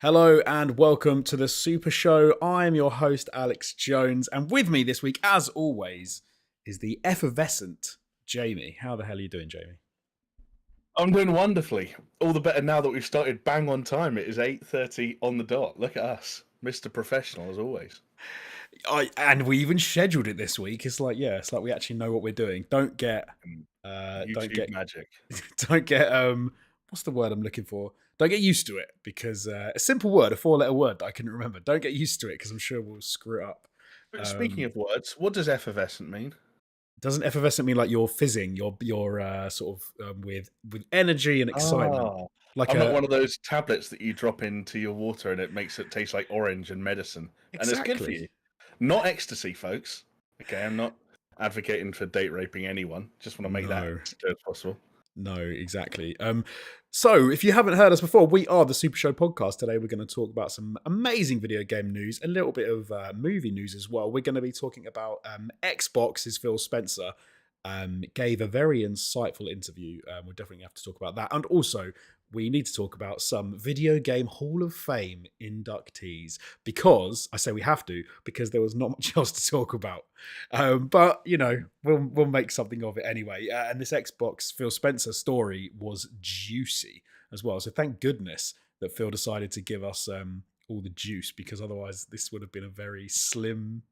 Hello and welcome to the Super Show. I am your host, Alex Jones, and with me this week, as always, is the effervescent Jamie. How the hell are you doing, Jamie? I'm doing wonderfully. All the better now that we've started bang on time. It is 8:30 on the dot. Look at us, Mr. Professional as always. And we even scheduled it this week. It's like we actually know what we're doing. Don't get YouTube magic. don't get what's the word I'm looking for? Don't get used to it because a simple word, a 4-letter word that I couldn't remember. Don't get used to it because I'm sure we'll screw it up. But speaking of words, what does effervescent mean? Doesn't effervescent mean like you're fizzing? You're sort of with energy and excitement. Like I'm not one of those tablets that you drop into your water and it makes it taste like orange and medicine. Exactly. And it's good for you. Not ecstasy, folks. Okay, I'm not advocating for date raping anyone. Just want to make that as clear as possible. No, exactly. So if you haven't heard us before, we are the Super Show Podcast. Today we're going to talk about some amazing video game news, a little bit of movie news as well. We're going to be talking about Xbox's Phil Spencer gave a very insightful interview. We'll definitely have to talk about that. And also, we need to talk about some video game Hall of Fame inductees because I say we have to because there was not much else to talk about. But you know, we'll make something of it anyway. And this Xbox Phil Spencer story was juicy as well. So thank goodness that Phil decided to give us all the juice because otherwise this would have been a very slim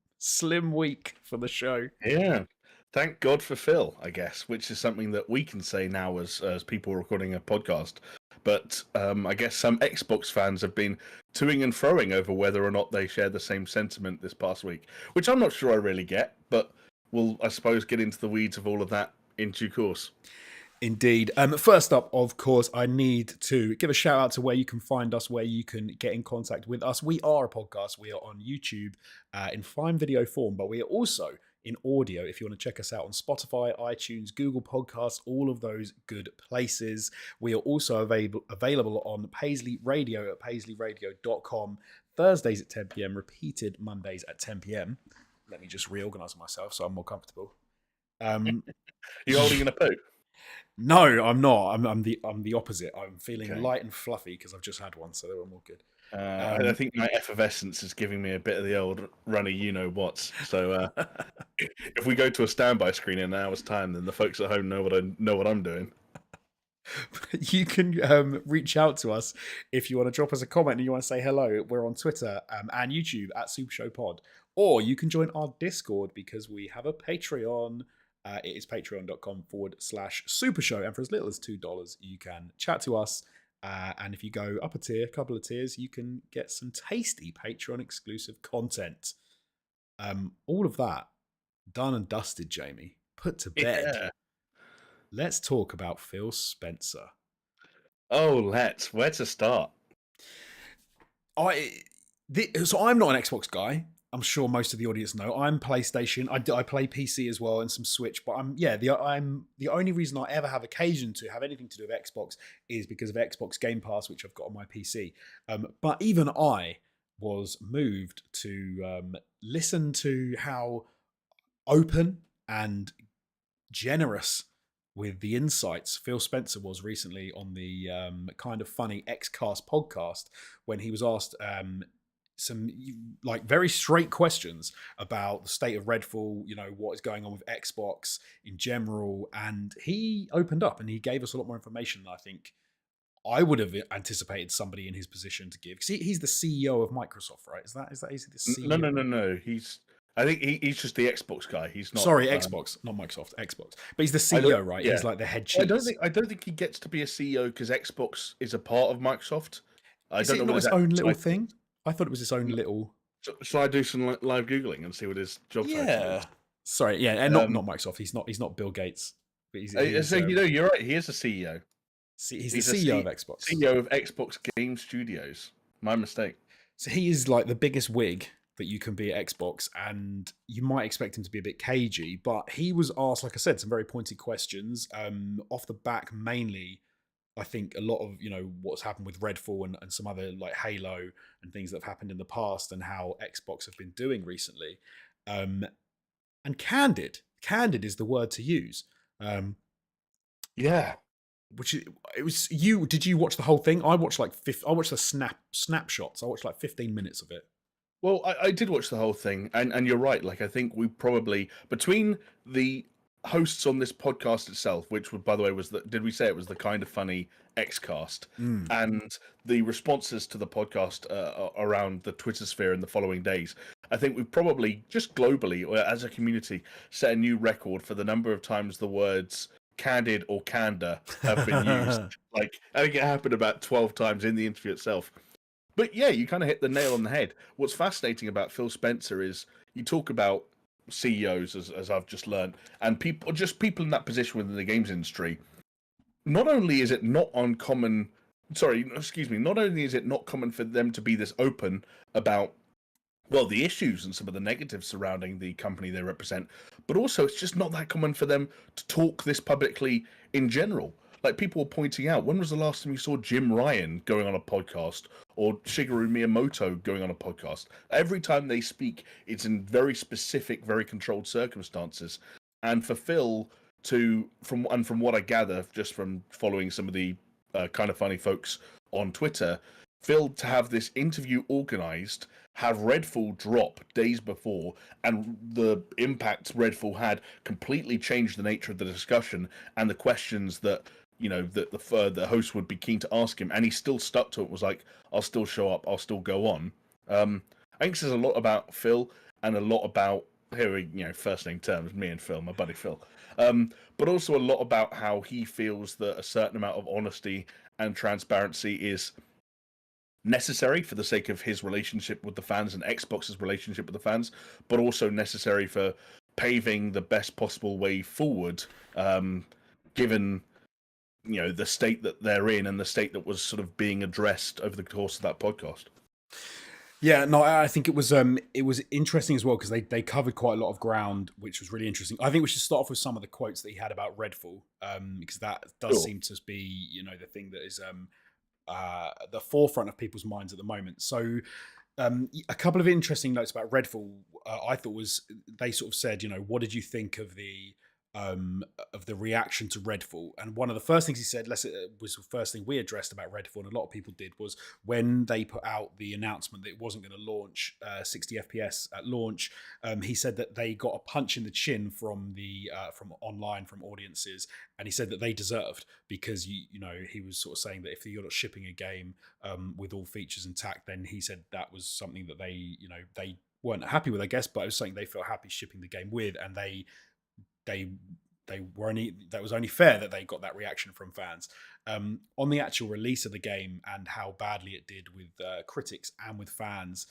week for the show. Yeah. Thank God for Phil, I guess, which is something that we can say now as people recording a podcast. But I guess some Xbox fans have been toing and froing over whether or not they share the same sentiment this past week, which I'm not sure I really get, but we'll, I suppose, get into the weeds of all of that in due course. Indeed. First up, of course, I need to give a shout out to where you can find us, where you can get in contact with us. We are a podcast. We are on YouTube in fine video form, but we are also in audio if you want to check us out on Spotify, iTunes, Google Podcasts, all of those good places. We are also available on Paisley Radio at paisleyradio.com, Thursdays at 10 p.m, repeated Mondays at 10 p.m. Let me just reorganize myself so I'm more comfortable. You holding in a poo? No, I'm not. I'm the opposite. I'm feeling light and fluffy because I've just had one, so I'm all good. I think my effervescence is giving me a bit of the old runny you-know-whats. So if we go to a standby screen in an hour's time, then the folks at home know what I'm doing. You can reach out to us if you want to drop us a comment and you want to say hello. We're on Twitter and YouTube at Super Show Pod. Or you can join our Discord because we have a Patreon. It is patreon.com/Super Show. And for as little as $2, you can chat to us. And if you go up a couple of tiers, you can get some tasty Patreon exclusive content. All of that done and dusted, Jamie. Put to bed. Yeah. Let's talk about Phil Spencer. Oh, let's. Where to start? So I'm not an Xbox guy. I'm sure most of the audience know. I'm PlayStation. I play PC as well and some Switch. But the only reason I ever have occasion to have anything to do with Xbox is because of Xbox Game Pass, which I've got on my PC. But even I was moved to listen to how open and generous with the insights Phil Spencer was recently on the kind of funny Xcast podcast when he was asked some like very straight questions about the state of Redfall, you know, what is going on with Xbox in general. And he opened up and he gave us a lot more information than I think I would have anticipated somebody in his position to give. Because he's the CEO of Microsoft, right? Is that is he the CEO? No. I think he's just the Xbox guy. He's not. Sorry, Xbox, not Microsoft. Xbox, but he's the CEO, right? Yeah. He's like the head chief. I don't think he gets to be a CEO because Xbox is a part of Microsoft. I don't know. His own little thing. I thought it was his own little. Shall I do some live googling and see what his job title is? Sorry, yeah, and not Microsoft. He's not Bill Gates. But you're right. He is a CEO. He's the CEO of Xbox. CEO of Xbox Game Studios. My mistake. So he is like the biggest wig that you can be at Xbox, and you might expect him to be a bit cagey, but he was asked, like I said, some very pointy questions off the back mainly. I think a lot of, you know, what's happened with Redfall and some other like Halo and things that have happened in the past and how Xbox have been doing recently. And candid is the word to use. Yeah. which it was you. Did you watch the whole thing? I watched like I watched the snapshots. I watched like 15 minutes of it. Well, I did watch the whole thing, and you're right. Like, I think we probably, between the hosts on this podcast itself, which, by the way, was the, did we say it was the Kind of Funny X-Cast, Mm. and the responses to the podcast around the Twitter sphere in the following days, I think we've probably, just globally, or as a community, set a new record for the number of times the words candid or candor have been used. Like, I think it happened about 12 times in the interview itself. But yeah, you kind of hit the nail on the head. What's fascinating about Phil Spencer is you talk about CEOs, as I've just learned, and people, just people in that position within the games industry. Not only is it not uncommon, sorry, excuse me, not only is it not common for them to be this open about, well, the issues and some of the negatives surrounding the company they represent, but also it's just not that common for them to talk this publicly in general. Like, people were pointing out, when was the last time you saw Jim Ryan going on a podcast or Shigeru Miyamoto going on a podcast? Every time they speak, it's in very specific, very controlled circumstances. And for Phil to, from what I gather, just from following some of the Kind of Funny folks on Twitter, Phil to have this interview organized, have Redfall drop days before, and the impact Redfall had completely changed the nature of the discussion and the questions that, you know, that the host would be keen to ask him, and he still stuck to it. Was like, I'll still show up, I'll still go on. I think this is a lot about Phil and a lot about, here we, you know, first name terms, me and Phil, my buddy Phil, but also a lot about how he feels that a certain amount of honesty and transparency is necessary for the sake of his relationship with the fans and Xbox's relationship with the fans, but also necessary for paving the best possible way forward, given, you know, the state that they're in and the state that was sort of being addressed over the course of that podcast. Yeah, no, I think it was interesting as well because they covered quite a lot of ground, which was really interesting. I think we should start off with some of the quotes that he had about Redfall, because that does seem to be, you know, the thing that is the forefront of people's minds at the moment. So a couple of interesting notes about Redfall I thought was, they sort of said, you know, what did you think of the reaction to Redfall? And one of the first things he said, was the first thing we addressed about Redfall, and a lot of people did, was when they put out the announcement that it wasn't going to launch 60 FPS at launch. He said that they got a punch in the chin from from online, from audiences, and he said that they deserved, because you know, he was sort of saying that if you're not shipping a game with all features intact, then he said that was something that they, you know, they weren't happy with, I guess, but it was something they felt happy shipping the game with, and they were only, that was only fair that they got that reaction from fans. On the actual release of the game and how badly it did with critics and with fans,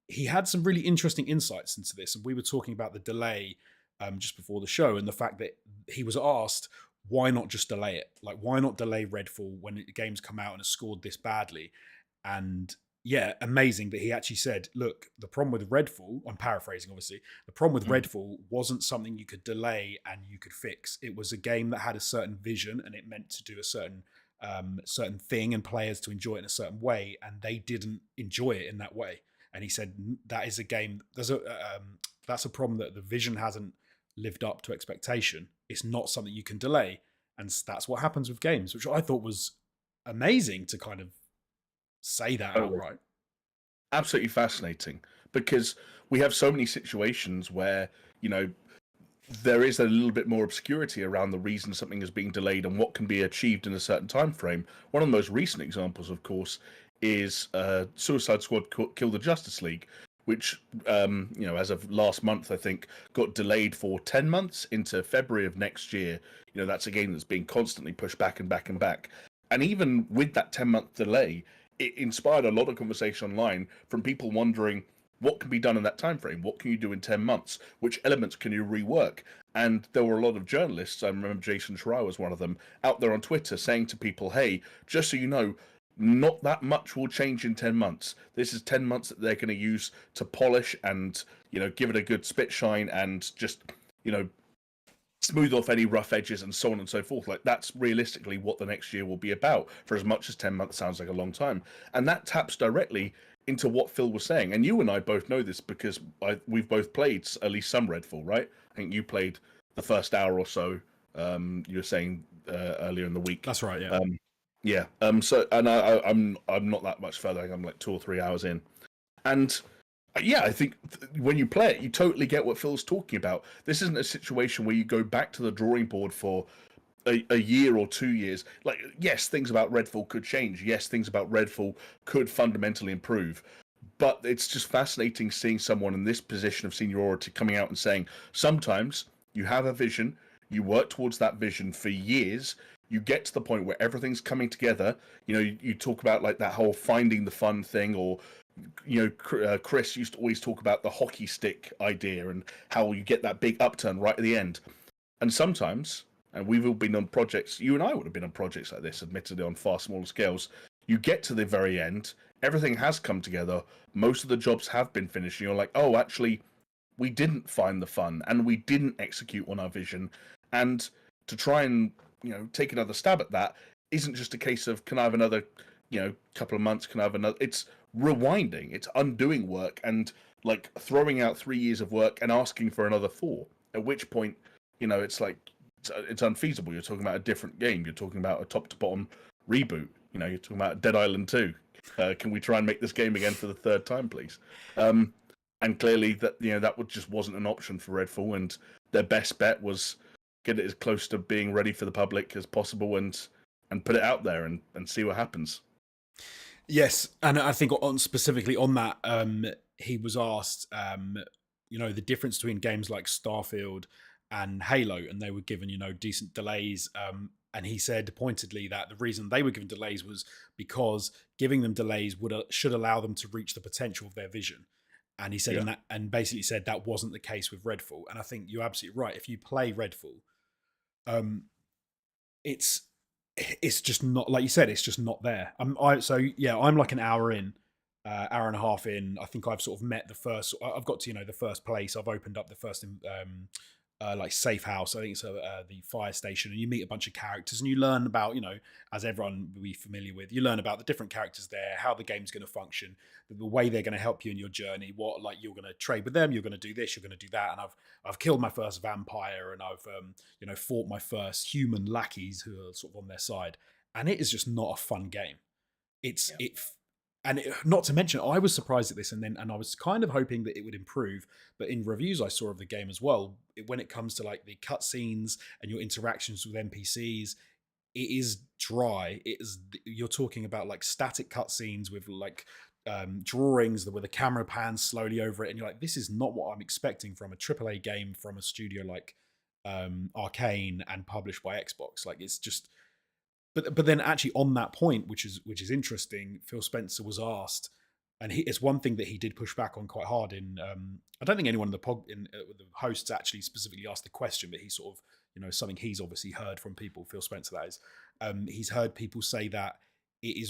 he had some really interesting insights into this. And we were talking about the delay just before the show, and the fact that he was asked, why not just delay it? Like, why not delay Redfall when the game's come out and has scored this badly? And yeah, amazing that he actually said, look, the problem with Redfall, I'm paraphrasing obviously, the problem with Redfall wasn't something you could delay and you could fix. It was a game that had a certain vision and it meant to do a certain thing and players to enjoy it in a certain way, and they didn't enjoy it in that way. And he said that is a game, that's a problem, that the vision hasn't lived up to expectation. It's not something you can delay. And that's what happens with games, which I thought was amazing to kind of say that outright. Absolutely fascinating, because we have so many situations where, you know, there is a little bit more obscurity around the reason something is being delayed and what can be achieved in a certain time frame. One of the most recent examples, of course, is Suicide Squad Kill the Justice League, which, you know, as of last month, I think, got delayed for 10 months into February of next year. You know, that's a game that's being constantly pushed back and back and back. And even with that 10-month delay, it inspired a lot of conversation online from people wondering what can be done in that time frame. What can you do in 10 months? Which elements can you rework? And there were a lot of journalists, I remember Jason Schreier was one of them, out there on Twitter saying to people, hey, just so you know, not that much will change in 10 months. This is 10 months that they're going to use to polish and, you know, give it a good spit shine and just, you know, smooth off any rough edges and so on and so forth. Like, that's realistically what the next year will be about, for as much as 10 months sounds like a long time. And that taps directly into what Phil was saying. And you and I both know this because we've both played at least some Redfall, right? I think you played the first hour or so. You were saying earlier in the week. That's right. Yeah. Yeah. So, and I'm not that much further. I think I'm like 2 or 3 hours in, and yeah, I think when you play it, you totally get what Phil's talking about. This isn't a situation where you go back to the drawing board for a year or 2 years. Like, yes, things about Redfall could change. Yes, things about Redfall could fundamentally improve. But it's just fascinating seeing someone in this position of seniority coming out and saying, sometimes you have a vision, you work towards that vision for years, you get to the point where everything's coming together. You know, you talk about like that whole finding the fun thing, or Chris used to always talk about the hockey stick idea and how you get that big upturn right at the end. And sometimes, and we've all been on projects, you and I would have been on projects like this, admittedly on far smaller scales, you get to the very end, everything has come together, most of the jobs have been finished, and you're like, oh, actually, we didn't find the fun, and we didn't execute on our vision. And to try and, take another stab at that isn't just a case of, can I have another, couple of months, can I have another... It's rewinding, it's undoing work, and like throwing out 3 years of work and asking for another 4, at which point, it's like, it's unfeasible. You're talking about a different game. You're talking about a top to bottom reboot. You're talking about Dead Island 2. Can we try and make this game again for the 3rd time, please? And clearly that that just wasn't an option for Redfall, and their best bet was get it as close to being ready for the public as possible and put it out there and see what happens. Yes, and I think specifically on that, he was asked, the difference between games like Starfield and Halo, and they were given, decent delays. And he said pointedly that the reason they were given delays was because giving them delays should allow them to reach the potential of their vision. And he said, and basically said that wasn't the case with Redfall. And I think you're absolutely right. If you play Redfall, it's just not, like you said, it's just not there. I'm like an hour in, hour and a half in. I think I've sort of met I've got to, the first place. I've opened up the first, like safe house. I think it's the fire station, and you meet a bunch of characters and you learn about, as everyone will be familiar with, you learn about the different characters there, how the game's going to function, the way they're going to help you in your journey, what, like, you're going to trade with them, you're going to do this, you're going to do that. And I've killed my first vampire, and I've fought my first human lackeys who are sort of on their side, and it is just not a fun game. Not to mention, I was surprised at this, and I was kind of hoping that it would improve. But in reviews I saw of the game as well, when it comes to like the cutscenes and your interactions with NPCs, it is dry. You're talking about like static cutscenes with like drawings where the camera pans slowly over it, and you're like, this is not what I'm expecting from a AAA game from a studio like Arcane and published by Xbox. Like, it's just. But then actually on that point, which is interesting, Phil Spencer was asked, and it's one thing that he did push back on quite hard. I don't think anyone in the hosts actually specifically asked the question, but he sort of, something he's obviously heard from people, Phil Spencer that is, he's heard people say that it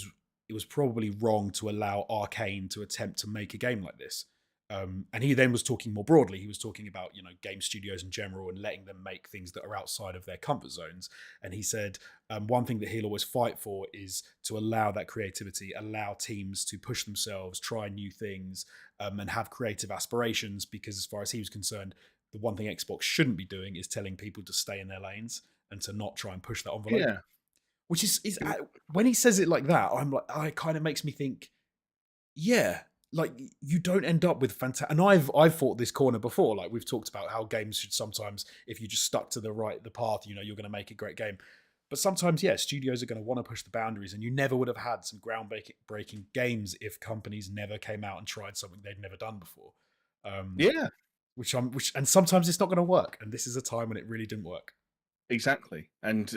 was probably wrong to allow Arcane to attempt to make a game like this. And he then was talking more broadly. He was talking about, game studios in general and letting them make things that are outside of their comfort zones. And he said, one thing that he'll always fight for is to allow that creativity, allow teams to push themselves, try new things, and have creative aspirations. Because as far as he was concerned, the one thing Xbox shouldn't be doing is telling people to stay in their lanes and to not try and push that envelope. Yeah. Which is when he says it like that, I'm like, it kind of makes me think, yeah, like, you don't end up with fantastic. And I've fought this corner before. Like, we've talked about how games should sometimes, if you just stuck to the path, you're going to make a great game. But sometimes, studios are going to want to push the boundaries, and you never would have had some groundbreaking games if companies never came out and tried something they'd never done before. And sometimes it's not going to work, and this is a time when it really didn't work. Exactly, and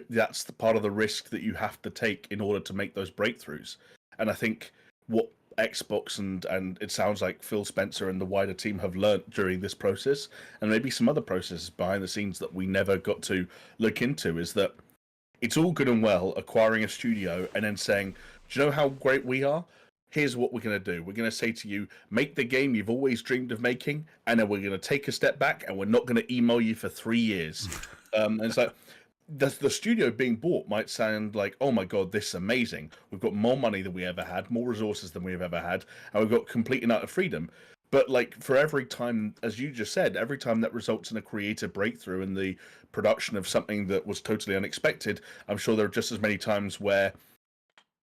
that's the part of the risk that you have to take in order to make those breakthroughs. And I think what Xbox and it sounds like Phil Spencer and the wider team have learnt during this process, and maybe some other processes behind the scenes that we never got to look into, is that it's all good and well acquiring a studio and then saying, do you know how great we are? Here's what we're going to do. We're going to say to you, make the game you've always dreamed of making, and then we're going to take a step back, and we're not going to email you for 3 years. And it's like, the studio being bought might sound like, oh my god, this is amazing. We've got more money than we ever had, more resources than we've ever had, and we've got complete and utter freedom. But like for every time, as you just said, every time that results in a creative breakthrough in the production of something that was totally unexpected, I'm sure there are just as many times where,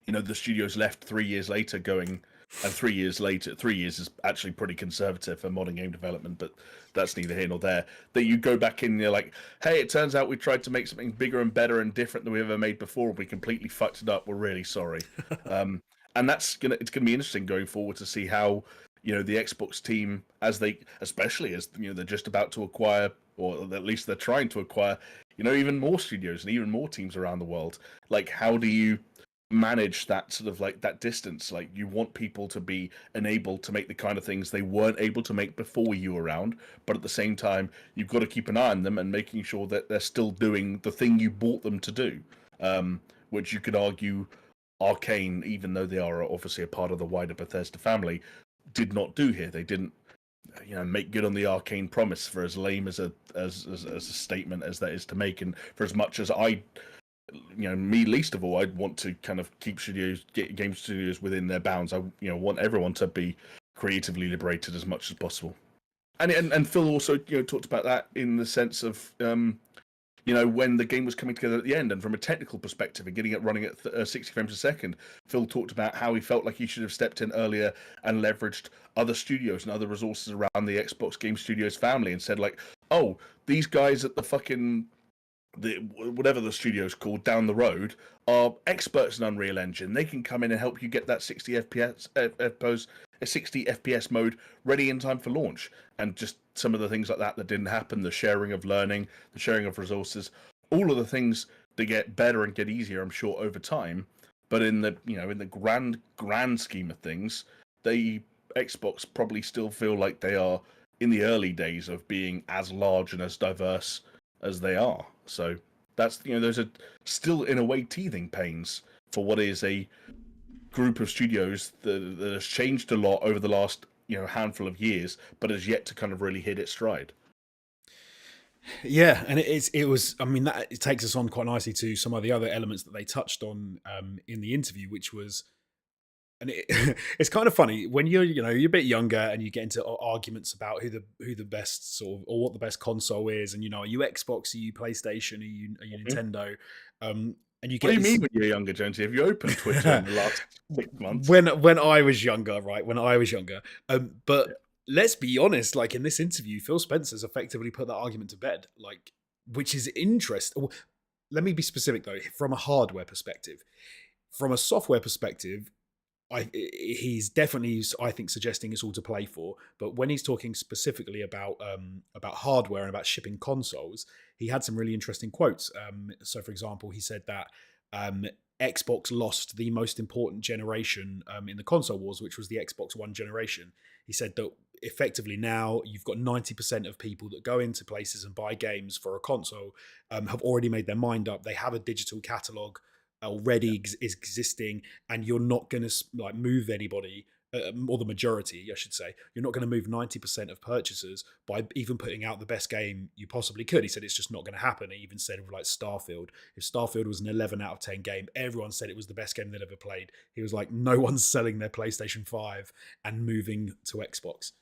you know, the studio's left 3 years later going, and 3 years later, 3 years is actually pretty conservative for modern game development, but that's neither here nor there. That you go back in and you're like, hey, it turns out we tried to make something bigger and better and different than we ever made before. We completely fucked it up. We're really sorry. And it's gonna be interesting going forward to see how, you know, the Xbox team, as they, especially as, you know, they're just about to acquire, or at least they're trying to acquire, you know, even more studios and even more teams around the world. Like, how do you manage that sort of like that distance? Like, you want people to be enabled to make the kind of things they weren't able to make before you were around, but at the same time you've got to keep an eye on them and making sure that they're still doing the thing you bought them to do, which you could argue Arcane, even though they are obviously a part of the wider Bethesda family, did not do here. They didn't, you know, make good on the Arcane promise, for as lame as a statement as that is to make, and for as much as I, you know, me least of all, I'd want to kind of keep game studios within their bounds. I, you know, want everyone to be creatively liberated as much as possible. And Phil also, you know, talked about that in the sense of, you know, when the game was coming together at the end, and from a technical perspective and getting it running at 60 frames a second, Phil talked about how he felt like he should have stepped in earlier and leveraged other studios and other resources around the Xbox Game Studios family and said like, oh, these guys at the fucking whatever the studio's called down the road are experts in Unreal Engine. They can come in and help you get that 60 FPS mode ready in time for launch. And just some of the things like that didn't happen, the sharing of learning, the sharing of resources, all of the things that get better and get easier, I'm sure, over time. But in the, you know, in the grand scheme of things, they Xbox probably still feel like they are in the early days of being as large and as diverse as they are. So that's, you know, those are still in a way teething pains for what is a group of studios that has changed a lot over the last, you know, handful of years, but has yet to kind of really hit its stride. Yeah, and it was. I mean, that it takes us on quite nicely to some of the other elements that they touched on in the interview, which was, and it's kind of funny when you're, you know, you're a bit younger and you get into arguments about who the best sort of, or what the best console is, and, you know, are you Xbox, are you PlayStation, are you Nintendo, and you What get do you this, mean when you're younger, Jonesy? Have you opened Twitter in the last 6 months? when I was younger, right? When I was younger, but Yeah. let's be honest. Like in this interview, Phil Spencer's effectively put that argument to bed. Like, which is interesting. Let me be specific though. From a hardware perspective, from a software perspective, he's definitely, I think, suggesting it's all to play for. But when he's talking specifically about hardware and about shipping consoles, he had some really interesting quotes. So, for example, he said that Xbox lost the most important generation in the console wars, which was the Xbox One generation. He said that effectively now you've got 90% of people that go into places and buy games for a console have already made their mind up. They have a digital catalog already is existing, and you're not going to like move anybody, or the majority, I should say. You're not going to move 90% of purchasers by even putting out the best game you possibly could. He said it's just not going to happen. He even said, like Starfield, if Starfield was an 11 out of 10 game, everyone said it was the best game they'd ever played. He was like, no one's selling their PlayStation 5 and moving to Xbox,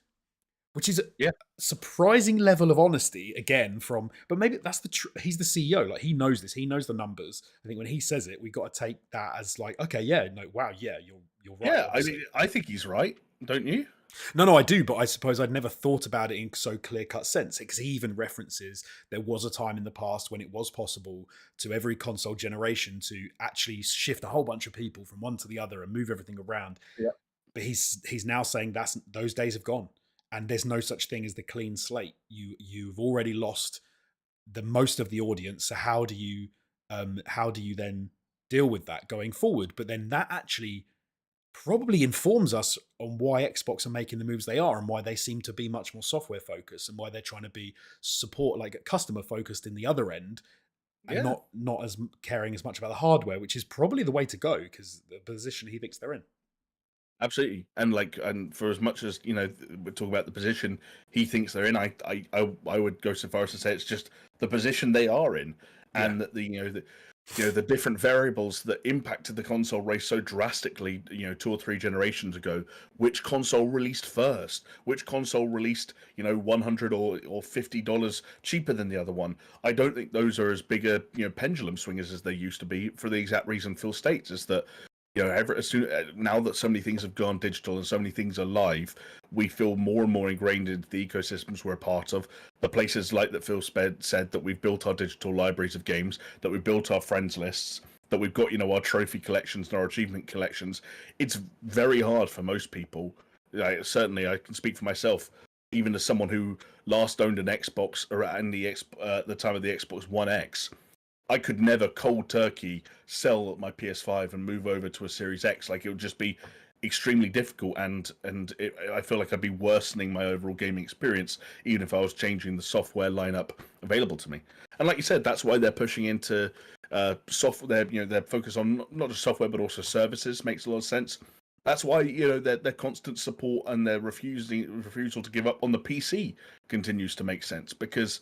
which is a Yeah. surprising level of honesty again from, but maybe that's he's the CEO, like he knows this, he knows the numbers. I think when he says it, we got to take that as like, okay, yeah, no, wow, yeah, you're right. Yeah, Obviously. I think he's right, don't you? No, I do, but I suppose I'd never thought about it in so clear cut sense, because he even references there was a time in the past when it was possible to every console generation to actually shift a whole bunch of people from one to the other and move everything around. Yeah. But he's now saying those days have gone, and there's no such thing as the clean slate. You've already lost the most of the audience. So how do you then deal with that going forward? But then that actually probably informs us on why Xbox are making the moves they are, and why they seem to be much more software focused, and why they're trying to be support, like customer focused in the other end, and Yeah. not as caring as much about the hardware, which is probably the way to go because the position he thinks they're in. Absolutely, and for as much as, you know, we talk about the position he thinks they're in, I would go so far as to say it's just the position they are in, Yeah. and that the, you know, the different variables that impacted the console race so drastically, 2 or 3 generations ago. Which console released first? Which console released, $100 or $50 cheaper than the other one? I don't think those are as big a pendulum swingers as they used to be, for the exact reason Phil states, is that now that so many things have gone digital and so many things are live, we feel more and more ingrained into the ecosystems we're a part of. The places like that Phil said, that we've built our digital libraries of games, that we've built our friends lists, that we've got our trophy collections and our achievement collections. It's very hard for most people. Certainly, I can speak for myself. Even as someone who last owned an Xbox around the time of the Xbox One X, I could never cold turkey sell my PS5 and move over to a Series X. Like, it would just be extremely difficult, and I feel like I'd be worsening my overall gaming experience, even if I was changing the software lineup available to me. And like you said, that's why they're pushing into software. Their focus on not just software but also services makes a lot of sense. That's why their constant support and their refusal to give up on the PC continues to make sense, because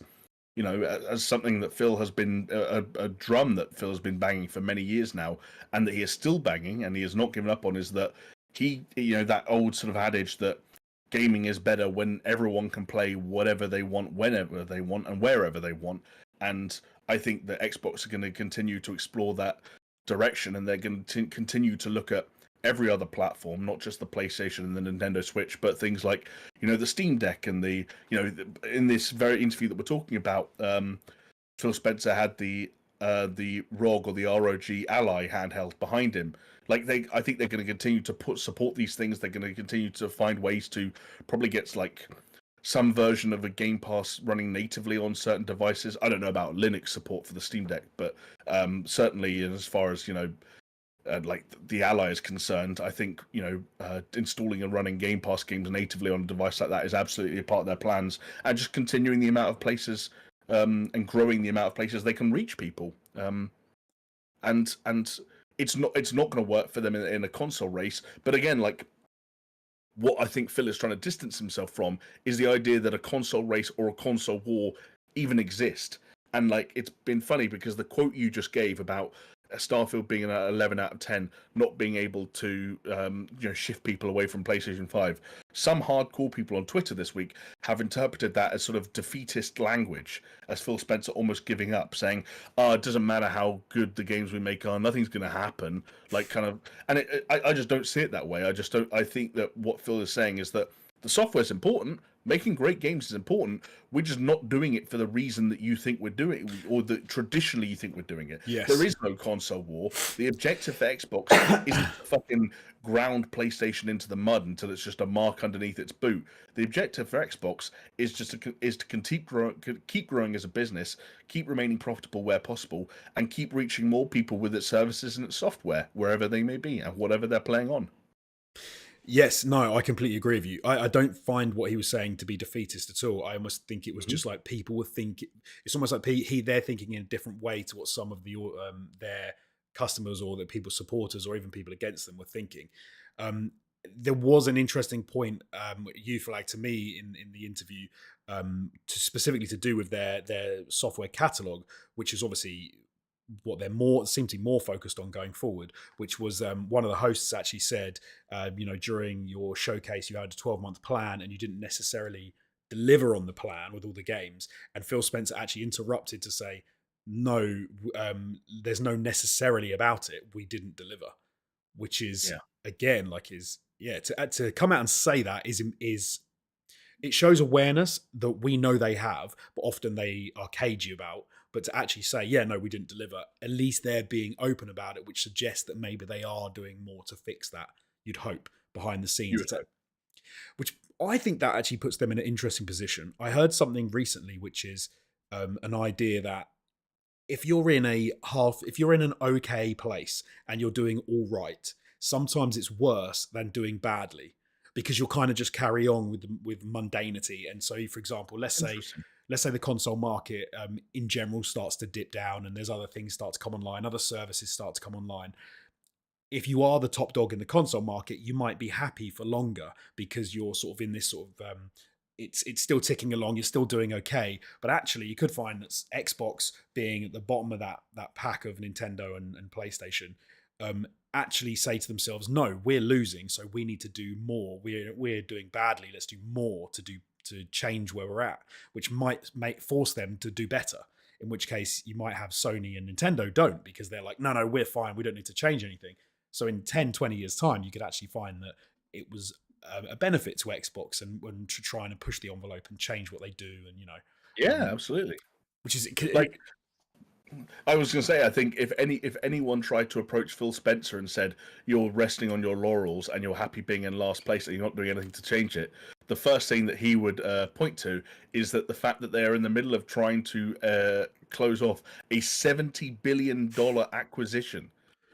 as something that Phil has been a drum that Phil has been banging for many years now, and that he is still banging and he has not given up on, is that that old sort of adage that gaming is better when everyone can play whatever they want, whenever they want, and wherever they want. And I think that Xbox are going to continue to explore that direction, and they're going to continue to look at every other platform, not just the PlayStation and the Nintendo Switch, but things like the Steam Deck and in this very interview that we're talking about, Phil Spencer had the ROG or the ROG Ally handheld behind him. I think they're going to continue to support these things. They're going to continue to find ways to probably get some version of a Game Pass running natively on certain devices. I don't know about Linux support for the Steam Deck, but certainly as far as the Ally is concerned, I think installing and running Game Pass games natively on a device like that is absolutely a part of their plans, and just continuing the amount of places and growing the amount of places they can reach people. And it's not going to work for them in a console race. But again, what I think Phil is trying to distance himself from is the idea that a console race or a console war even exist. And it's been funny because the quote you just gave about Starfield being an 11 out of 10, not being able to shift people away from PlayStation 5. Some hardcore people on Twitter this week have interpreted that as sort of defeatist language, as Phil Spencer almost giving up, saying, it doesn't matter how good the games we make are, nothing's going to happen. And I just don't see it that way. I think that what Phil is saying is that the software's important. Making great games is important. We're just not doing it for the reason that you think we're doing, or that traditionally you think we're doing it. Yes. There is no console war. The objective for Xbox isn't to fucking ground PlayStation into the mud until it's just a mark underneath its boot. The objective for Xbox is to keep growing as a business, keep remaining profitable where possible, and keep reaching more people with its services and its software, wherever they may be and whatever they're playing on. Yes, no, I completely agree with you. I don't find what he was saying to be defeatist at all. I almost think it was just like people were thinking. It's almost like they're thinking in a different way to what some of their customers or the people's supporters or even people against them were thinking. There was an interesting point you flagged to me in the interview, specifically to do with their software catalog, which is obviously what they're seem to be more focused on going forward, which was one of the hosts actually said, during your showcase you had a 12-month plan and you didn't necessarily deliver on the plan with all the games. And Phil Spencer actually interrupted to say, no, there's no necessarily about it. We didn't deliver, which is again to come out and say that is it shows awareness that we know they have, but often they are cagey about. But to actually say, no, we didn't deliver, at least they're being open about it, which suggests that maybe they are doing more to fix that, you'd hope, behind the scenes. Which I think that actually puts them in an interesting position. I heard something recently, which is an idea that if you're in an okay place and you're doing all right, sometimes it's worse than doing badly, because you'll kind of just carry on with mundanity. And so, for example, let's say the console market in general starts to dip down and there's other things start to come online, other services start to come online. If you are the top dog in the console market, you might be happy for longer because you're sort of in this sort of it's still ticking along. You're still doing okay, but actually, you could find that Xbox being at the bottom of that pack of Nintendo and PlayStation, actually say to themselves, "No, we're losing, so we need to do more. We're doing badly. Let's do more to change where we're at," which might force them to do better. In which case, you might have Sony and Nintendo don't, because they're like, no, we're fine. We don't need to change anything. So in 10, 20 years' time, you could actually find that it was a benefit to Xbox and to try and push the envelope and change what they do, and Yeah, absolutely. which is Like, I was going to say, I think if anyone tried to approach Phil Spencer and said you're resting on your laurels and you're happy being in last place and you're not doing anything to change it, the first thing that he would point to is that the fact that they are in the middle of trying to close off a $70 billion acquisition.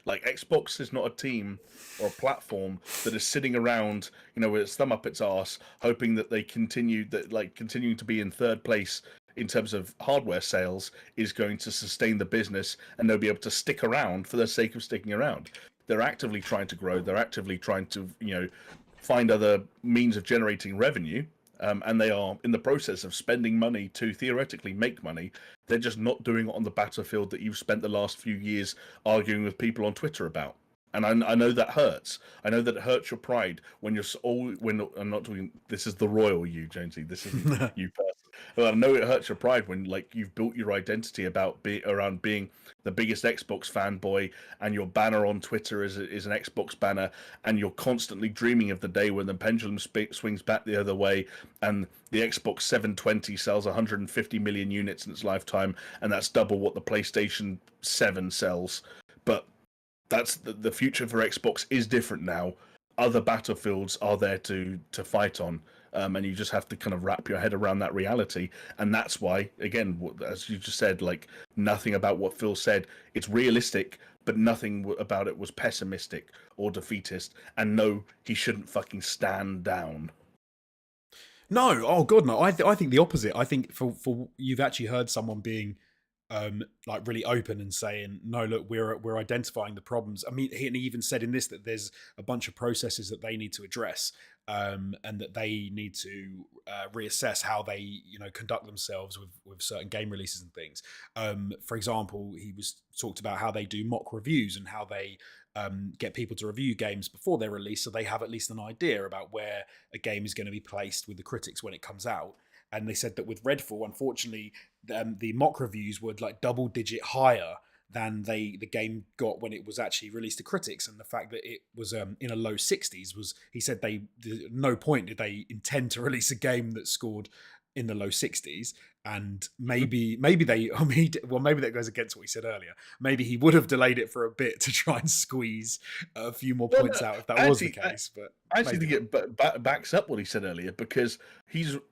Like, Xbox is not a team or a platform that is sitting around, with its thumb up its arse, hoping that they continuing to be in third place in terms of hardware sales is going to sustain the business, and they'll be able to stick around for the sake of sticking around. They're actively trying to grow. They're actively trying to, find other means of generating revenue. And they are in the process of spending money to theoretically make money. They're just not doing it on the battlefield that you've spent the last few years arguing with people on Twitter about. And I know that hurts. I know that it hurts your pride when you're when I'm not talking. This is the royal you, Jonesy. This isn't you personally. Well, I know it hurts your pride when you've built your identity around being the biggest Xbox fanboy, and your banner on Twitter is an Xbox banner, and you're constantly dreaming of the day when the pendulum swings back the other way, and the Xbox 720 sells 150 million units in its lifetime, and that's double what the PlayStation 7 sells. But that's the future for Xbox is different now. Other battlefields are there to fight on, and you just have to kind of wrap your head around that reality. And that's why, again, as you just said, nothing about what Phil said, it's realistic, but nothing about it was pessimistic or defeatist. And no, he shouldn't fucking stand down. No, oh god, no. I think the opposite. I think for you've actually heard someone being really open and saying, no, look, we're identifying the problems. I mean, he even said in this that there's a bunch of processes that they need to address, and that they need to reassess how they conduct themselves with certain game releases and things. For example, he was talked about how they do mock reviews and how they get people to review games before they're released, so they have at least an idea about where a game is going to be placed with the critics when it comes out. And they said that with Redfall, unfortunately, the mock reviews were double digit higher than the game got when it was actually released to critics. And the fact that it was in a low 60s was, he said, no point did they intend to release a game that scored in the low 60s. And maybe maybe that goes against what he said earlier. Maybe he would have delayed it for a bit to try and squeeze a few more points out if that was the case. But I actually think it backs up what he said earlier, because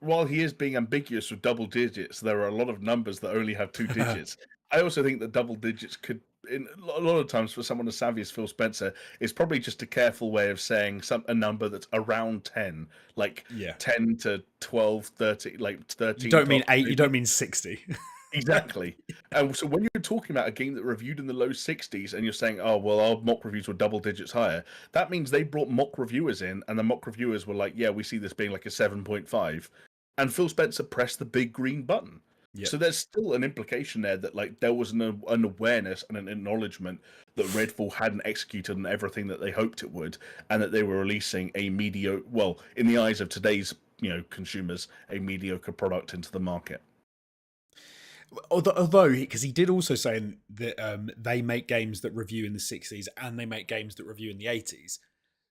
while he is being ambiguous with double digits, there are a lot of numbers that only have two digits. I also think that double digits could, in a lot of times, for someone as savvy as Phil Spencer, is probably just a careful way of saying a number that's around 10, 10 to 12, 30, 13. You don't mean 8, you don't mean 60. Exactly. And so when you're talking about a game that reviewed in the low 60s and you're saying, oh, well, our mock reviews were double digits higher, that means they brought mock reviewers in, and the mock reviewers were like, yeah, we see this being like a 7.5. And Phil Spencer pressed the big green button. Yep. So there's still an implication there that there was an awareness and an acknowledgement that Redfall hadn't executed on everything that they hoped it would, and that they were releasing a mediocre, well, in the eyes of today's consumers, a mediocre product into the market. Although, because he did also say that they make games that review in the 60s and they make games that review in the 80s.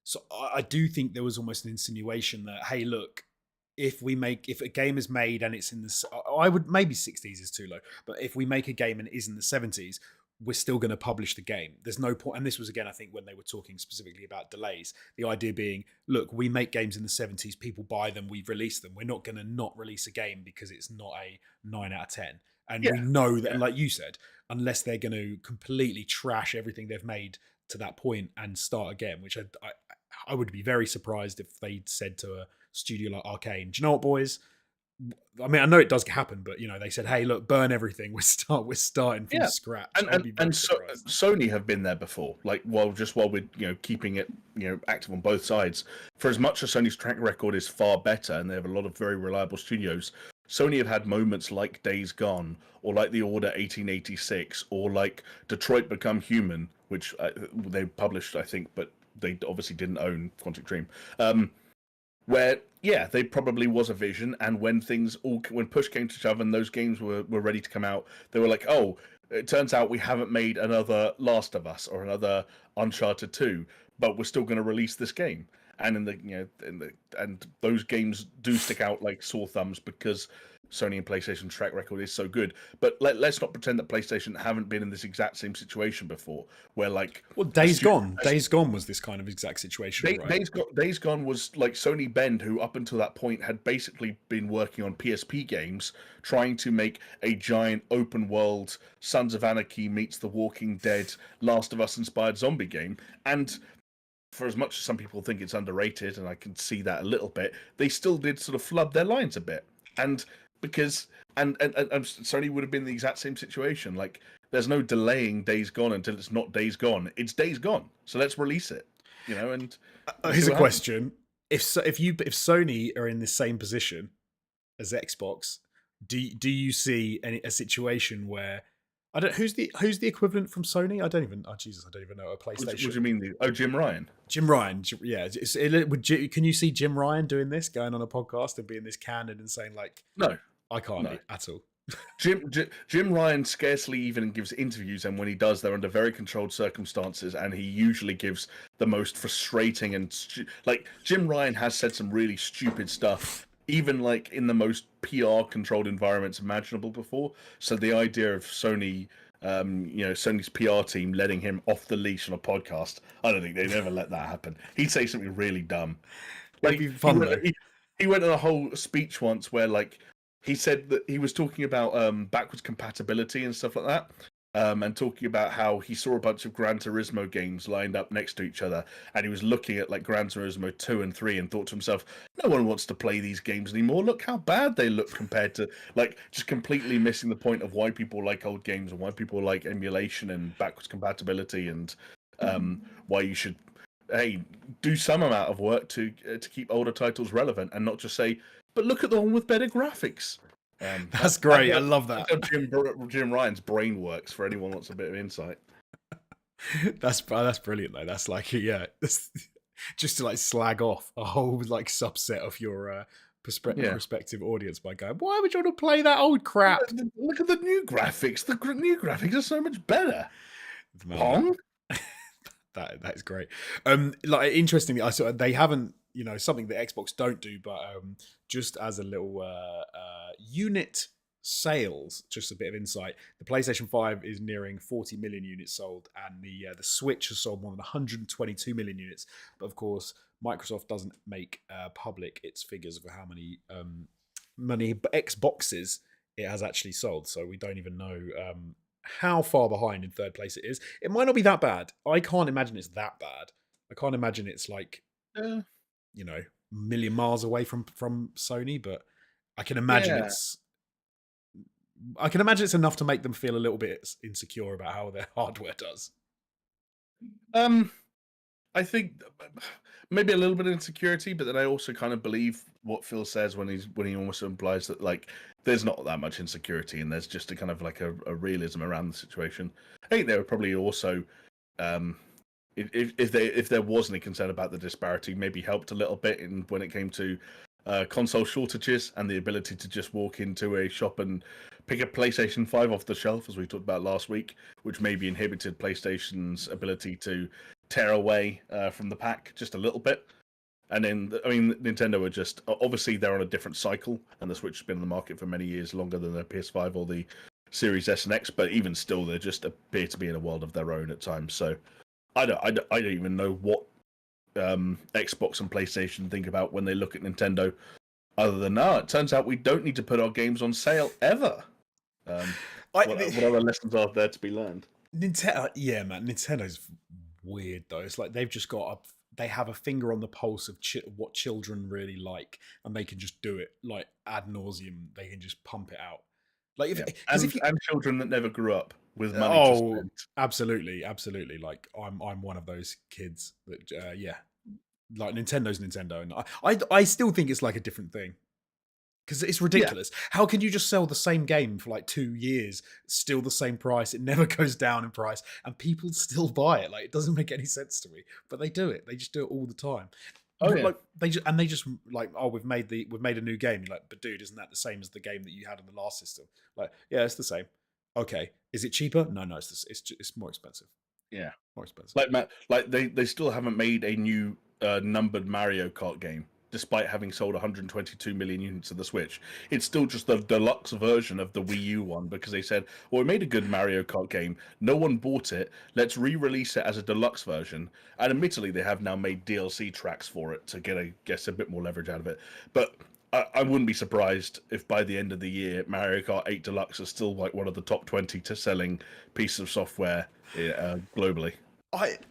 So I do think there was almost an insinuation that, hey, look, if a game is made and it's in the, maybe 60s is too low, but if we make a game and it is in the 70s, we're still going to publish the game. There's no point. And this was, again, I think when they were talking specifically about delays, the idea being, look, we make games in the 70s, people buy them, we release them. We're not going to not release a game because it's not a 9 out of 10. And we know that, and like you said, unless they're going to completely trash everything they've made to that point and start again, which I would be very surprised if they'd said to a studio like Arcane, do you know what, boys? I mean, I know it does happen, but they said, "Hey, look, burn everything. We're starting from Yeah, scratch." and I'd be very so surprised. Sony have been there before. Like, while we're keeping it active on both sides. For as much as Sony's track record is far better, and they have a lot of very reliable studios, Sony have had moments like Days Gone, or like The Order 1886, or like Detroit Become Human, which they published, I think, but they obviously didn't own Quantic Dream. Where they probably was a vision, and when when push came to shove and those games were ready to come out, they were like, oh, it turns out we haven't made another Last of Us or another Uncharted 2, but we're still going to release this game. And and those games do stick out like sore thumbs because Sony and PlayStation's track record is so good. But let's not pretend that PlayStation haven't been in this exact same situation before, where like, Well, Days Gone was this kind of exact situation, right? Days Gone was like Sony Bend, who up until that point had basically been working on PSP games, trying to make a giant open world Sons of Anarchy meets The Walking Dead, Last of Us inspired zombie game. And for as much as some people think it's underrated, and I can see that a little bit, they still did sort of flub their lines a bit. And because and Sony would have been the exact same situation. Like, there's no delaying Days Gone until it's not Days Gone. It's Days Gone. So let's release it. And Here's a question: if Sony are in the same position as Xbox, do you see a situation where who's the equivalent from Sony? I don't even know a PlayStation. What do you mean? Jim Ryan. Jim Ryan, yeah. Can you see Jim Ryan doing this, going on a podcast and being this candid and saying like, no, I can't at all. Jim Ryan scarcely even gives interviews, and when he does, they're under very controlled circumstances, and he usually gives the most frustrating and like Jim Ryan has said some really stupid stuff, even like in the most PR controlled environments imaginable before. So the idea of Sony, Sony's PR team letting him off the leash on a podcast, I don't think they'd ever let that happen. He'd say something really dumb. Like, it'd be fun though. He went on a whole speech once where like he said that he was talking about backwards compatibility and stuff like that. And talking about how he saw a bunch of Gran Turismo games lined up next to each other, and he was looking at like Gran Turismo 2 and 3 and thought to himself, no one wants to play these games anymore. Look how bad they look compared to, like, just completely missing the point of why people like old games and why people like emulation and backwards compatibility, and why you should do some amount of work to keep older titles relevant and not just say, but look at the one with better graphics. That's great. I love that. Jim Ryan's brain works, for anyone who wants a bit of insight. That's brilliant though. That's like, just to like slag off a whole like subset of your prospective audience by going, why would you want to play that old crap? Look at the new graphics. The new graphics are so much better. Pong. That is great. Like, interestingly, I saw they haven't, something that Xbox don't do, but just as a little unit sales, just a bit of insight, the PlayStation 5 is nearing 40 million units sold, and the Switch has sold more than 122 million units. But of course, Microsoft doesn't make public its figures of how many Xboxes it has actually sold, so we don't even know how far behind in third place it is. It might not be that bad. I can't imagine it's that bad. I can't imagine it's like, a million miles away from Sony, but I can imagine it's enough to make them feel a little bit insecure about how their hardware does. I think maybe a little bit of insecurity, but then I also kind of believe what Phil says when he almost implies that like there's not that much insecurity and there's just a kind of like a realism around the situation. I think there were probably also if there was any concern about the disparity, maybe helped a little bit when it came to console shortages and the ability to just walk into a shop and pick a PlayStation 5 off the shelf, as we talked about last week, which maybe inhibited PlayStation's ability to tear away from the pack just a little bit. And then, I mean, Nintendo are just, obviously they're on a different cycle, and the Switch has been on the market for many years, longer than the PS5 or the Series S and X, but even still, they just appear to be in a world of their own at times. So I don't even know what Xbox and PlayStation think about when they look at Nintendo, other than, it turns out we don't need to put our games on sale ever. What other lessons are there to be learned? Nintendo, yeah, man. Nintendo's weird though. It's like they've just got they have a finger on the pulse of what children really like, and they can just do it like ad nauseum. They can just pump it out. Like if you, and children that never grew up with money to oh, spend. absolutely. Like I'm one of those kids that like Nintendo's Nintendo, and I still think it's like a different thing. Because it's Yeah. ridiculous. How can you just sell the same game for like 2 years, still the same price? It never goes down in price, and people still buy it. Like, it doesn't make any sense to me, but they do it. They just do it all the time. Oh yeah. Like they just like, oh, we've made a new game. You're like, but dude, isn't that the same as the game that you had on the last system? Like, yeah, it's the same. Okay, is it cheaper? No, it's more expensive. Yeah. More expensive. Like they still haven't made a new numbered Mario Kart game, despite having sold 122 million units of the Switch. It's still just the deluxe version of the Wii U one, because they said, well, we made a good Mario Kart game. No one bought it. Let's re-release it as a deluxe version. And admittedly, they have now made DLC tracks for it to get a bit more leverage out of it. But I wouldn't be surprised if by the end of the year, Mario Kart 8 Deluxe is still like one of the top 20 to selling pieces of software globally.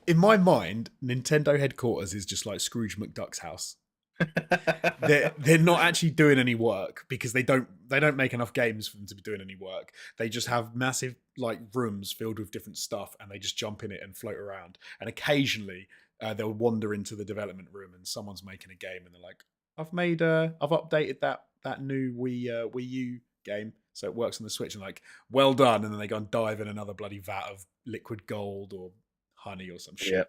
In my mind, Nintendo headquarters is just like Scrooge McDuck's house. They're not actually doing any work because they don't make enough games for them to be doing any work. They just have massive like rooms filled with different stuff, and they just jump in it and float around. And occasionally they'll wander into the development room and someone's making a game, and they're like, I've updated that new Wii U game so it works on the Switch, and like, well done. And then they go and dive in another bloody vat of liquid gold or honey or some shit. Yeah.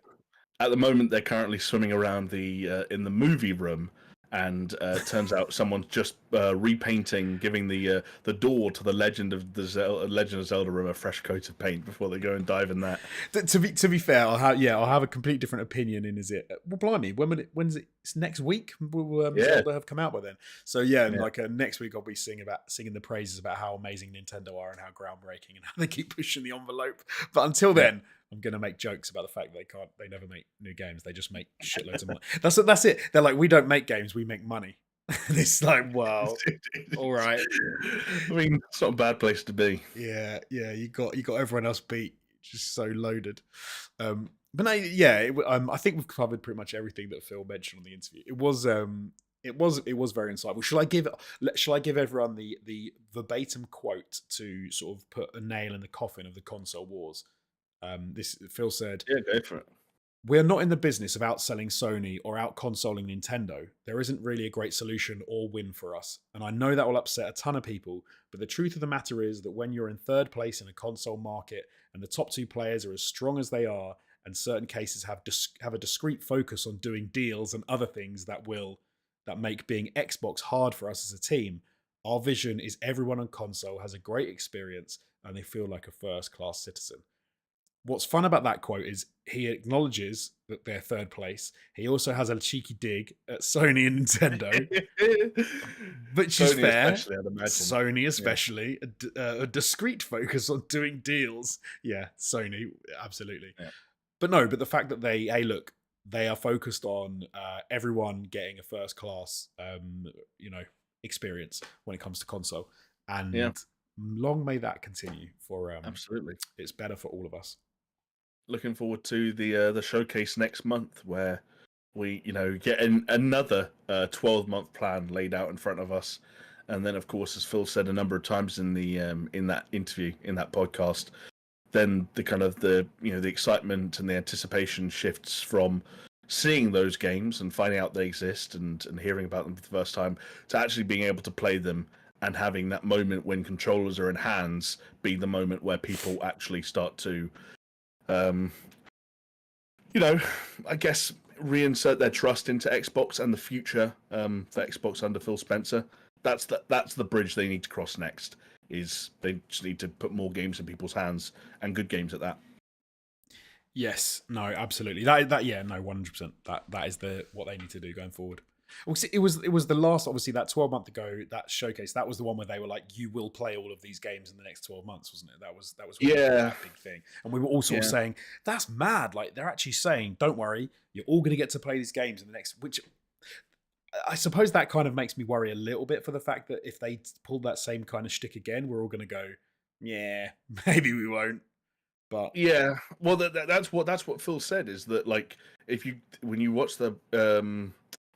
At the moment, they're currently swimming around in the movie room, and it turns out someone's just repainting, giving the door to the Legend of Zelda room a fresh coat of paint before they go and dive in that. To be fair, I'll have a complete different opinion. Is it? Well, blimey, when's it? It's next week. Will Zelda have come out by then? So like next week I'll be singing the praises about how amazing Nintendo are and how groundbreaking and how they keep pushing the envelope. But until then, I'm going to make jokes about the fact that they never make new games. They just make shitloads of money. That's it. They're like, we don't make games, we make money. And it's like, wow, all right. I mean, it's not a bad place to be. Yeah. You got everyone else beat, just so loaded. But no, I think we've covered pretty much everything that Phil mentioned on the interview. It was very insightful. Shall I give everyone the verbatim quote to sort of put a nail in the coffin of the console wars? Phil said, "Yeah, go for it. We're not in the business of outselling Sony or out-consoling Nintendo. There isn't really a great solution or win for us. And I know that will upset a ton of people, but the truth of the matter is that when you're in third place in a console market and the top two players are as strong as they are, and certain cases have a discrete focus on doing deals and other things that make being Xbox hard for us as a team, our vision is everyone on console has a great experience and they feel like a first-class citizen." What's fun about that quote is he acknowledges that they're third place. He also has a cheeky dig at Sony and Nintendo, which is fair. Sony especially, a discreet focus on doing deals. Yeah, Sony, absolutely. Yeah. But the fact that they are focused on everyone getting a first class, experience when it comes to console, and long may that continue for. Absolutely, it's better for all of us. Looking forward to the showcase next month, where we get another 12-month plan laid out in front of us, and then of course, as Phil said a number of times in the in that interview, in that podcast, then the kind of the excitement and the anticipation shifts from seeing those games and finding out they exist and hearing about them for the first time to actually being able to play them and having that moment when controllers are in hands be the moment where people actually start to I guess reinsert their trust into Xbox and the future for Xbox under Phil Spencer. That's the bridge they need to cross next. Is they just need to put more games in people's hands, and good games at that. Yes, no, absolutely. That 100%. That is what they need to do going forward. It was the last, obviously, that 12 month ago, that showcase. That was the one where they were like, "You will play all of these games in the next 12 months," wasn't it? That was that big thing. And we were all sort of saying, "That's mad!" Like they're actually saying, "Don't worry, you're all going to get to play these games in the next." Which I suppose that kind of makes me worry a little bit for the fact that if they pull that same kind of shtick again, we're all going to go, "Yeah, maybe we won't." But Yeah, well, that's what Phil said, is that, like, if you when you watch the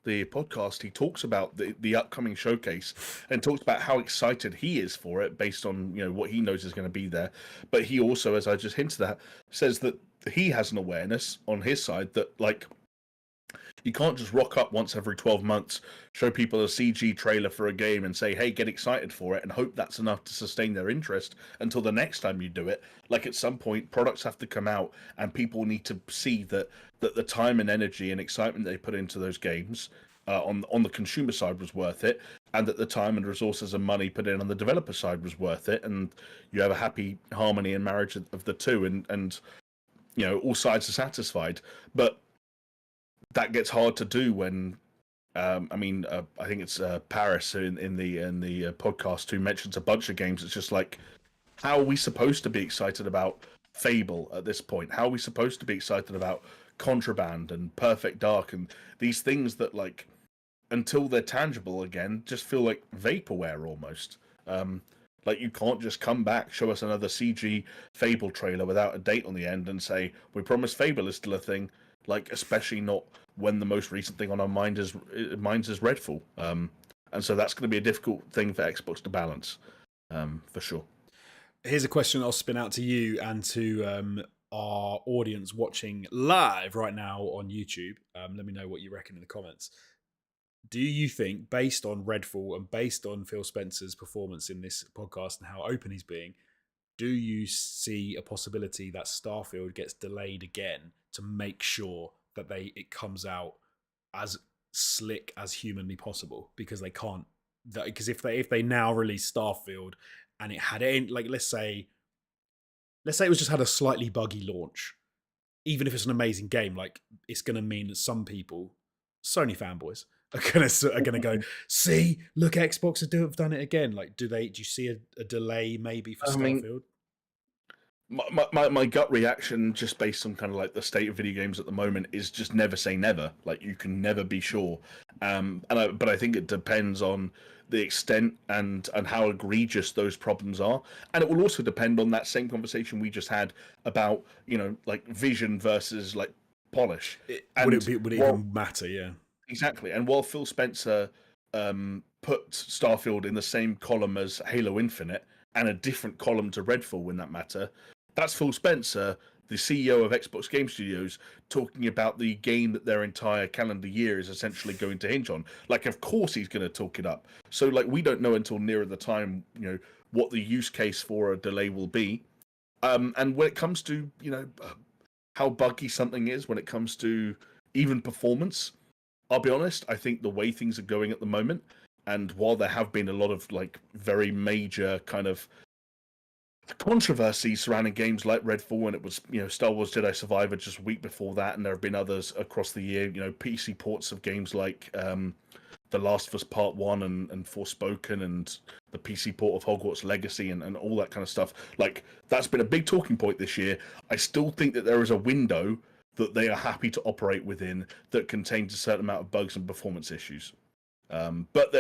podcast, he talks about the upcoming showcase and talks about how excited he is for it based on, what he knows is going to be there. But he also, as I just hinted at, says that he has an awareness on his side that, like, you can't just rock up once every 12 months, show people a CG trailer for a game and say, hey, get excited for it, and hope that's enough to sustain their interest until the next time you do it. Like, at some point, products have to come out and people need to see that the time and energy and excitement they put into those games on the consumer side was worth it, and that the time and resources and money put in on the developer side was worth it, and you have a happy harmony and marriage of the two, and all sides are satisfied. But that gets hard to do when I think it's Paris in the podcast who mentions a bunch of games. It's just like, how are we supposed to be excited about Fable at this point? How are we supposed to be excited about Contraband and Perfect Dark and these things that, like, until they're tangible again, just feel like vaporware almost. Like, you can't just come back, show us another CG Fable trailer without a date on the end and say, we promise Fable is still a thing. Like, especially not when the most recent thing on our minds is Redfall. And so that's going to be a difficult thing for Xbox to balance, for sure. Here's a question I'll spin out to you and to our audience watching live right now on YouTube. Let me know what you reckon in the comments. Do you think, based on Redfall and based on Phil Spencer's performance in this podcast and how open he's being, do you see a possibility that Starfield gets delayed again to make sure that it comes out as slick as humanly possible? Because they can't. Because if they now release Starfield and it had like, let's say it was just had a slightly buggy launch, even if it's an amazing game, like, it's going to mean that some people, Sony fanboys, are gonna go, see, look, Xbox have done it again. Like, do you see a delay maybe for Starfield? My gut reaction, just based on kind of like the state of video games at the moment, is just never say never. Like, you can never be sure. But I think it depends on the extent and how egregious those problems are, and it will also depend on that same conversation we just had about, like, vision versus, like, polish. Would it even matter? Yeah. Exactly. And while Phil Spencer put Starfield in the same column as Halo Infinite and a different column to Redfall in that matter, that's Phil Spencer, the CEO of Xbox Game Studios, talking about the game that their entire calendar year is essentially going to hinge on. Like, of course he's going to talk it up. So, like, we don't know until nearer the time, what the use case for a delay will be. And when it comes to, how buggy something is, when it comes to even performance, I'll be honest, I think the way things are going at the moment, and while there have been a lot of, like, very major kind of controversy surrounding games like Redfall, and it was, Star Wars Jedi Survivor just a week before that, and there have been others across the year, PC ports of games like The Last of Us Part 1 and Forspoken, and the PC port of Hogwarts Legacy and all that kind of stuff. Like, that's been a big talking point this year. I still think that there is a window that they are happy to operate within that contains a certain amount of bugs and performance issues. But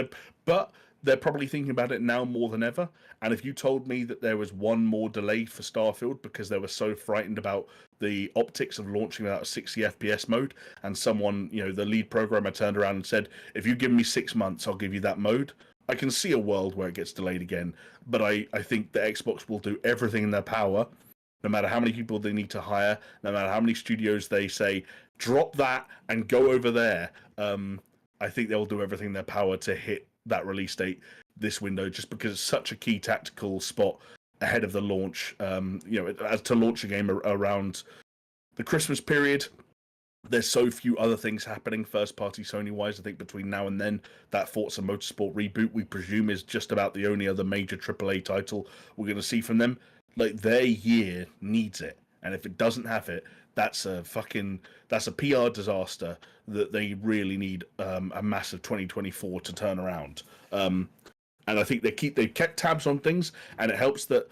they're probably thinking about it now more than ever. And if you told me that there was one more delay for Starfield because they were so frightened about the optics of launching without a 60 FPS mode, and someone, the lead programmer, turned around and said, if you give me 6 months, I'll give you that mode, I can see a world where it gets delayed again. But I think that Xbox will do everything in their power, no matter how many people they need to hire, no matter how many studios they say, drop that and go over there. I think they'll do everything in their power to hit that release date this window, just because it's such a key tactical spot ahead of the launch. As to launch a game around the Christmas period, there's so few other things happening first-party Sony-wise. I think between now and then, that Forza Motorsport reboot, we presume, is just about the only other major AAA title we're going to see from them. Like, their year needs it, and if it doesn't have it, that's a PR disaster that they really need a massive 2024 to turn around. And I think they've kept tabs on things, and it helps that,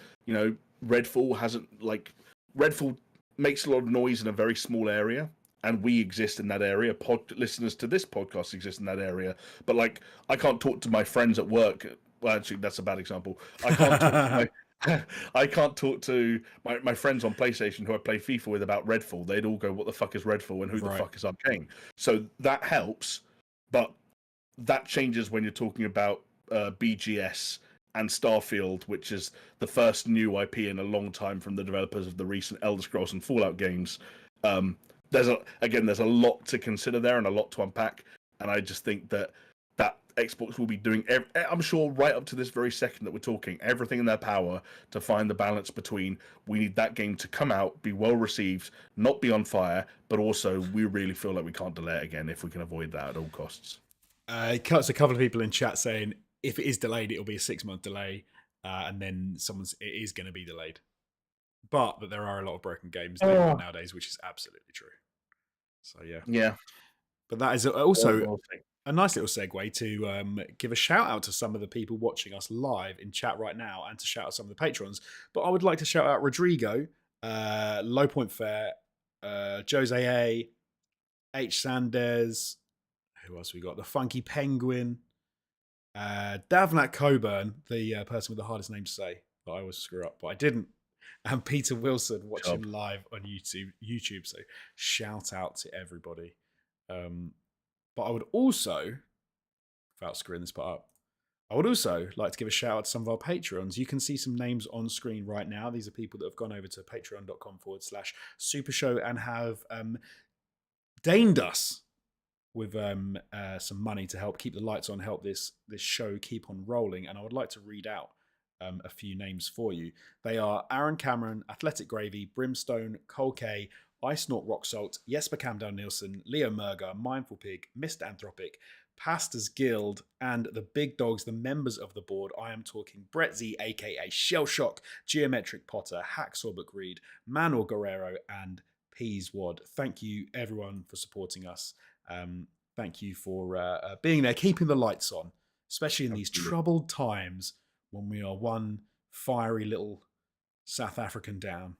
Redfall makes a lot of noise in a very small area, and we exist in that area. Listeners to this podcast exist in that area, but, like, I can't talk to my friends at work. Well, actually, that's a bad example. I can't talk to I can't talk to my friends on PlayStation who I play FIFA with about Redfall. They'd all go, "What the fuck is Redfall? And who the Right. fuck is Arcane?" So that helps, but that changes when you're talking about BGS and Starfield, which is the first new IP in a long time from the developers of the recent Elder Scrolls and Fallout games. There's a lot to consider there and a lot to unpack, and I just think that Xbox will be doing, I'm sure, right up to this very second that we're talking, everything in their power to find the balance between we need that game to come out, be well received, not be on fire, but also we really feel like we can't delay it again if we can avoid that at all costs. It cuts a couple of people in chat saying if it is delayed, it'll be a 6-month delay, and then it is going to be delayed. But that there are a lot of broken games nowadays, which is absolutely true. So yeah. But that is also a nice little segue to give a shout out to some of the people watching us live in chat right now, and to shout out some of the patrons. But I would like to shout out Rodrigo, Low Point Fair, Jose A, H Sanders. Who else we got? The Funky Penguin, Davnat Coburn, the person with the hardest name to say that I always screw up, but I didn't. And Peter Wilson watching live on YouTube. So shout out to everybody. But I would also, without screwing this part up, I would also like to give a shout out to some of our patrons. You can see some names on screen right now. These are people that have gone over to patreon.com/SuperShow and have deigned us with some money to help keep the lights on, help this show keep on rolling. And I would like to read out a few names for you. They are Aaron Cameron, Athletic Gravy, Brimstone, Cole K, I Snort Rock Salt, Jesper Camdale Nielsen, Leo Murger, Mindful Pig, Mr. Anthropic, Pastors Guild, and the big dogs, the members of the board. I am talking Brett Z, aka Shell Shock, Geometric Potter, Hacksaw McReed, Manuel Guerrero, and Peas Wad. Thank you, everyone, for supporting us. Thank you for being there, keeping the lights on, especially in these troubled times when we are one fiery little South African down.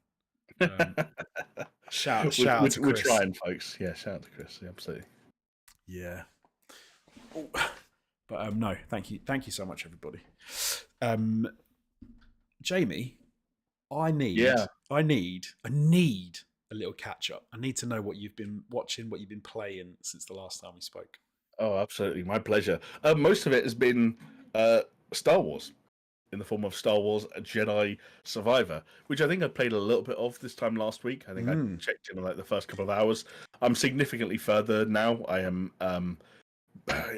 Shout out to Chris. We're trying, folks. Yeah, shout out to Chris. Yeah, absolutely. Yeah. But no, thank you so much, everybody. Jamie, I need a little catch up. I need to know what you've been watching, what you've been playing since the last time we spoke. Oh, absolutely, my pleasure. Most of it has been Star Wars, in the form of Star Wars Jedi Survivor, which I think I played a little bit of this time last week. I think I checked in like the first couple of hours. I'm significantly further now. I am,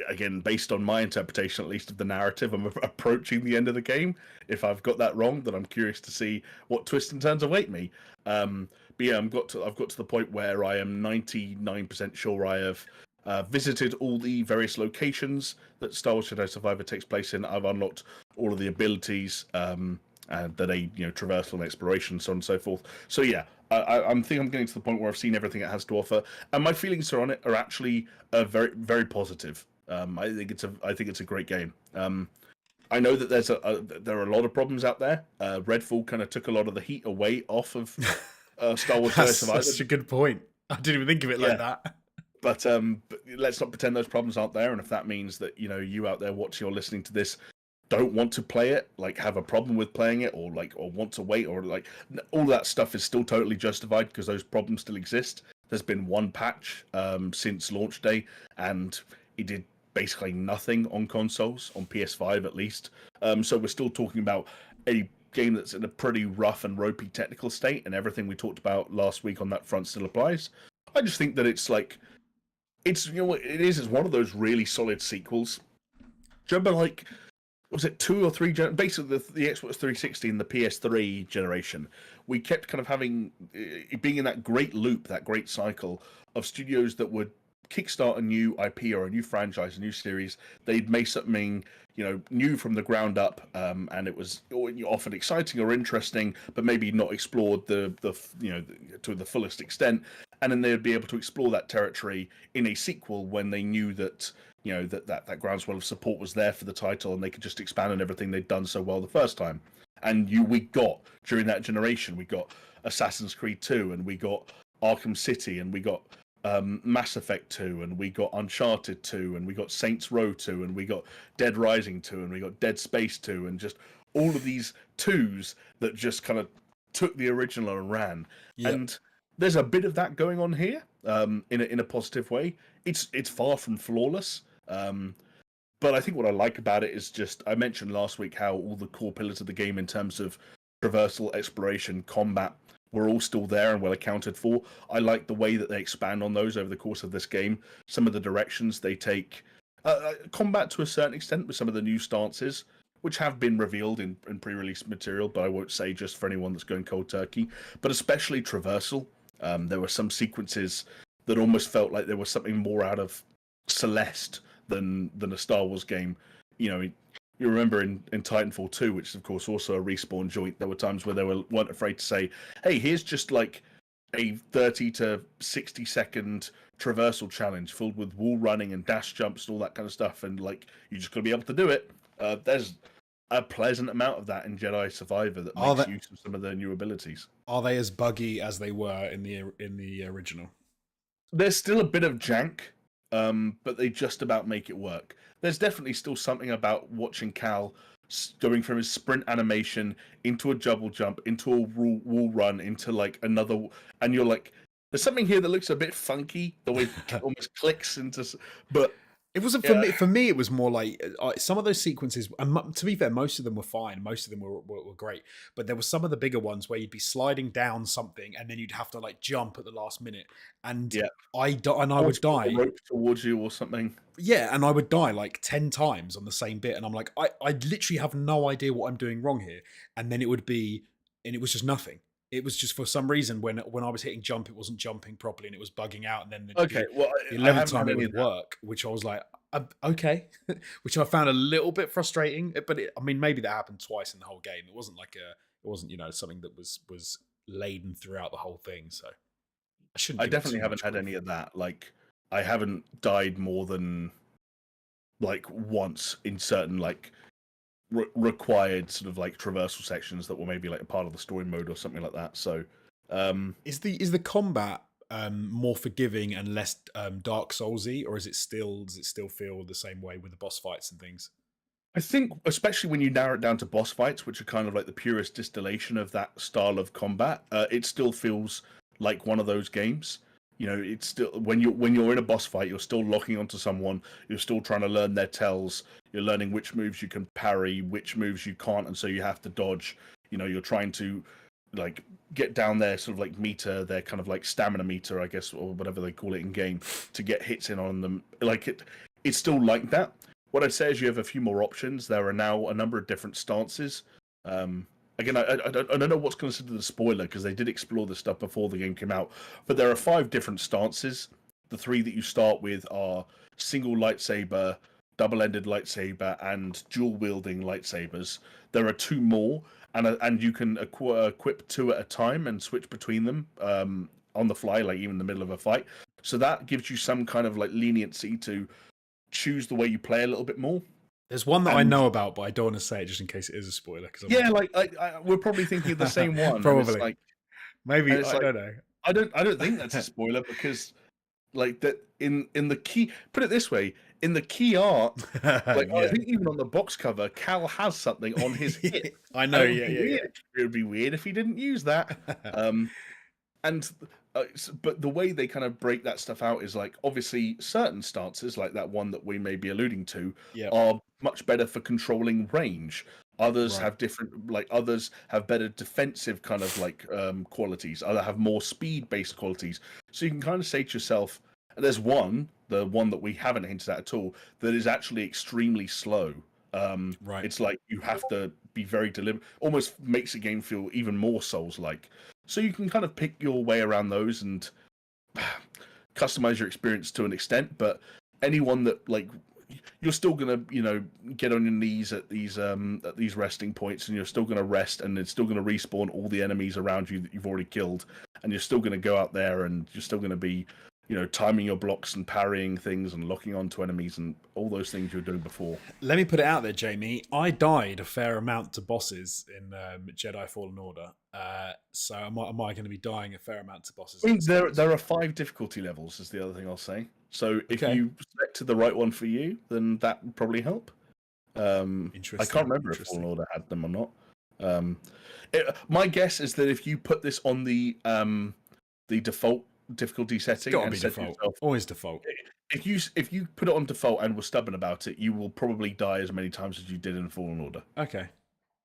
again, based on my interpretation, at least of the narrative, I'm approaching the end of the game. If I've got that wrong, then I'm curious to see what twists and turns await me. But yeah, I've got to the point where I am 99% sure I have visited all the various locations that Star Wars Jedi Survivor takes place in. I've unlocked all of the abilities and that traversal and exploration, so on and so forth. So yeah, I think I'm getting to the point where I've seen everything it has to offer, and my feelings on it are actually very, very positive. I think it's a great game. I know that there are a lot of problems out there. Redfall kind of took a lot of the heat away off of Star Wars Jedi Survivor. That's a good point. I didn't even think of it like that. But let's not pretend those problems aren't there. And if that means that you out there watching or listening to this don't want to play it, like have a problem with playing it, or want to wait, or like all that stuff is still totally justified because those problems still exist. There's been one patch since launch day, and it did basically nothing on consoles, on PS5 at least. So we're still talking about a game that's in a pretty rough and ropey technical state, and everything we talked about last week on that front still applies. I just think that it's it's one of those really solid sequels. Do you remember, was it 2 or 3 basically the Xbox 360 and the PS3 generation? We kept kind of having being in that great loop, that great cycle of studios that would kickstart a new IP or a new franchise, a new series. They'd make something new from the ground up, and it was often exciting or interesting, but maybe not explored to the fullest extent. And then they would be able to explore that territory in a sequel when they knew that that groundswell of support was there for the title, and they could just expand on everything they'd done so well the first time. And we got during that generation, we got Assassin's Creed 2, and we got Arkham City, and we got Mass Effect 2, and we got Uncharted 2, and we got Saints Row 2, and we got Dead Rising 2, and we got Dead Space 2, and just all of these twos that just kind of took the original and ran. Yep. And there's a bit of that going on here, in a positive way. It's far from flawless. But I think what I like about it is just, I mentioned last week how all the core pillars of the game in terms of traversal, exploration, combat were all still there and well accounted for. I like the way that they expand on those over the course of this game. Some of the directions they take, combat to a certain extent with some of the new stances, which have been revealed in pre-release material, but I won't say just for anyone that's going cold turkey, but especially traversal. There were some sequences that almost felt like there was something more out of Celeste than a Star Wars game. You know, you remember in Titanfall 2, which is of course also a respawn joint, there were times where they weren't afraid to say, hey, here's just like a 30 to 60 second traversal challenge filled with wall running and dash jumps and all that kind of stuff, and like you just got to be able to do it. There's a pleasant amount of that in Jedi Survivor that makes use of some of their new abilities. Are they as buggy as they were in the original? There's still a bit of jank, but they just about make it work. There's definitely still something about watching Cal going from his sprint animation into a double jump, into a wall run, into like another, and you're like, there's something here that looks a bit funky, the way it almost clicks into, but it wasn't for me. For me, it was more like some of those sequences. And to be fair, most of them were fine. Most of them were great. But there were some of the bigger ones where you'd be sliding down something, and then you'd have to like jump at the last minute. And I would die rope towards you or something. Yeah, and I would die like 10 times on the same bit, and I'm like, I literally have no idea what I'm doing wrong here. And then it would be, and it was just nothing. It was just for some reason when I was hitting jump, it wasn't jumping properly and it was bugging out. And then the 11th time it would work, which I was like, okay, which I found a little bit frustrating. But I mean, maybe that happened twice in the whole game. It wasn't like something that was laden throughout the whole thing. So I shouldn't. I definitely haven't had any of that. Like I haven't died more than like once in certain like required sort of like traversal sections that were maybe like a part of the story mode or something like that. So is the combat more forgiving and less Dark Soulsy, or does it still feel the same way with the boss fights and things? I think especially when you narrow it down to boss fights, which are kind of like the purest distillation of that style of combat, it still feels like one of those games. You know, it's still when you're in a boss fight, you're still locking onto someone. You're still trying to learn their tells. You're learning which moves you can parry, which moves you can't, and so you have to dodge. You know, you're trying to like get down their sort of like meter, their kind of like stamina meter, I guess, or whatever they call it in game, to get hits in on them. Like it's still like that. What I'd say is you have a few more options. There are now a number of different stances. Again, I don't know what's considered a spoiler because they did explore this stuff before the game came out. But there are 5 different stances. The 3 that you start with are single lightsaber, double-ended lightsaber, and dual-wielding lightsabers. There are 2 more, and you can equip 2 at a time and switch between them on the fly, like even in the middle of a fight. So that gives you some kind of like leniency to choose the way you play a little bit more. There's one that I know about, but I don't want to say it just in case it is a spoiler. We're probably thinking of the same one. Probably, like, maybe I don't know. I don't think that's a spoiler because, like, that in the key. Put it this way: in the key art, like I think even on the box cover, Cal has something on his hip. I know. It would be weird if he didn't use that. But the way they kind of break that stuff out is like obviously certain stances, like that one that we may be alluding to, are much better for controlling range. Others have different, like others have better defensive kind of like qualities. Others have more speed-based qualities. So you can kind of say to yourself, there's the one that we haven't hinted at all, that is actually extremely slow. It's like you have to be very deliberate. Almost makes the game feel even more Souls-like. So you can kind of pick your way around those and customize your experience to an extent. But anyone that like, you're still gonna, get on your knees at these resting points, and you're still gonna rest, and it's still gonna respawn all the enemies around you that you've already killed, and you're still gonna go out there, and you're still gonna be, timing your blocks and parrying things and locking onto enemies and all those things you were doing before. Let me put it out there, Jamie. I died a fair amount to bosses in Jedi Fallen Order. So am I going to be dying a fair amount to bosses? I mean, there are 5 difficulty levels, is the other thing I'll say. So if you selected the right one for you, then that would probably help. I can't remember if Fallen Order had them or not. My guess is that if you put this on the default difficulty setting Gotta and be set default. yourself, Always default. if you put it on default and were stubborn about it, you will probably die as many times as you did in Fallen Order. Okay.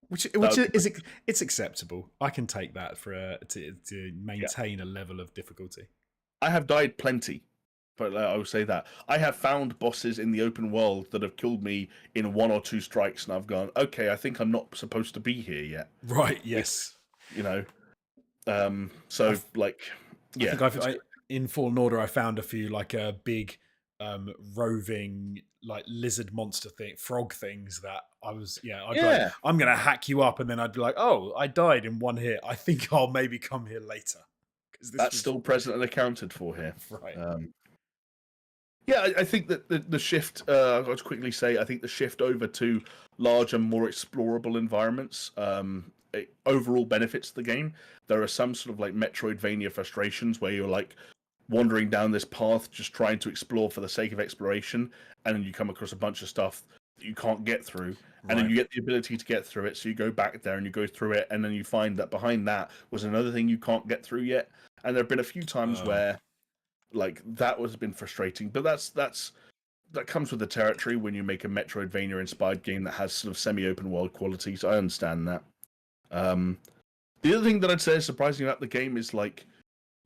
Which That is it's acceptable. I can take that for to maintain a level of difficulty. I have died plenty, but I will say that I have found bosses in the open world that have killed me in 1 or 2 strikes, and I've gone, okay, I think I'm not supposed to be here yet. Right. Yes. You know, so like, yeah. I think in Fallen Order, I found a few like big roving like lizard monster frog things that I'd be like, I'm gonna hack you up, and then I'd be like, oh, I died in 1 hit. I think I'll maybe come here later. That's still present and accounted for here. Right. Yeah, I think that the shift, I'll just quickly say, I think the shift over to larger, more explorable environments it overall benefits the game. There are some sort of like Metroidvania frustrations where you're like wandering down this path, just trying to explore for the sake of exploration, and then you come across a bunch of stuff that you can't get through. And then you get the ability to get through it, so you go back there and you go through it, and then you find that behind that was another thing you can't get through yet. And there have been a few times where, like, that has been frustrating. But that comes with the territory when you make a Metroidvania-inspired game that has sort of semi-open world qualities. I understand that. The other thing that I'd say is surprising about the game is, like,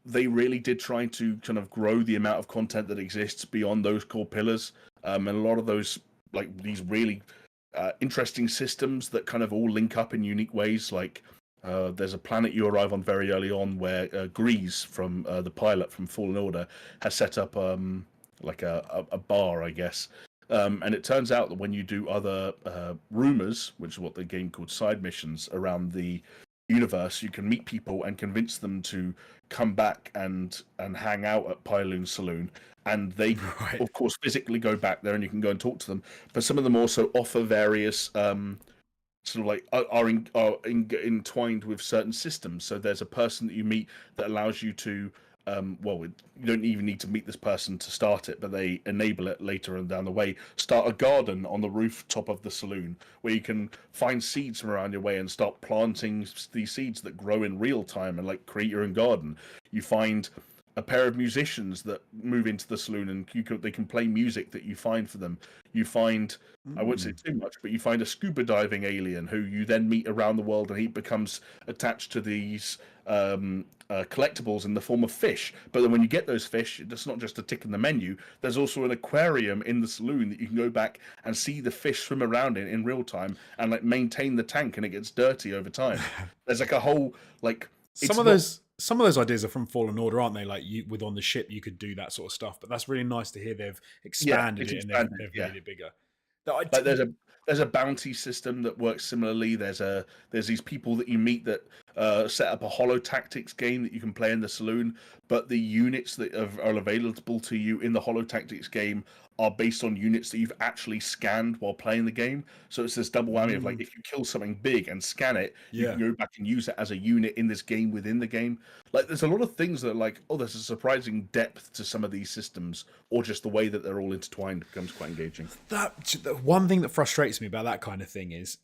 they really did try to kind of grow the amount of content that exists beyond those core pillars. And a lot of those, like, these really interesting systems that kind of all link up in unique ways. Like, there's a planet you arrive on very early on where Grease from the pilot from Fallen Order has set up like a bar, I guess. And it turns out that when you do other rumors, which is what the game called side missions around the universe, you can meet people and convince them to come back and hang out at Pyloon Saloon. And they, of course, physically go back there and you can go and talk to them. But some of them also offer various sort of like are entwined with certain systems. So there's a person that you meet that allows you to you don't even need to meet this person to start it, but they enable it later and down the way. Start a garden on the rooftop of the saloon where you can find seeds from around your way and start planting these seeds that grow in real time and like create your own garden. You find a pair of musicians that move into the saloon and they can play music that you find for them. You find, I won't say too much, but you find a scuba diving alien who you then meet around the world, and he becomes attached to these collectibles in the form of fish. But then when you get those fish, it's not just a tick in the menu. There's also an aquarium in the saloon that you can go back and see the fish swim around in real time and like maintain the tank, and it gets dirty over time. There's like a whole like some of those ideas are from Fallen Order, aren't they? Like on the ship, you could do that sort of stuff. But that's really nice to hear they've expanded it and they've made it bigger. Like there's a bounty system that works similarly. There's these people that you meet that set up a holo tactics game that you can play in the saloon, but the units that are available to you in the holo tactics game are based on units that you've actually scanned while playing the game. So it's this double whammy of like, if you kill something big and scan it, you can go back and use it as a unit in this game within the game. Like there's a lot of things that are like, oh, there's a surprising depth to some of these systems, or just the way that they're all intertwined becomes quite engaging. The one thing that frustrates me about that kind of thing is,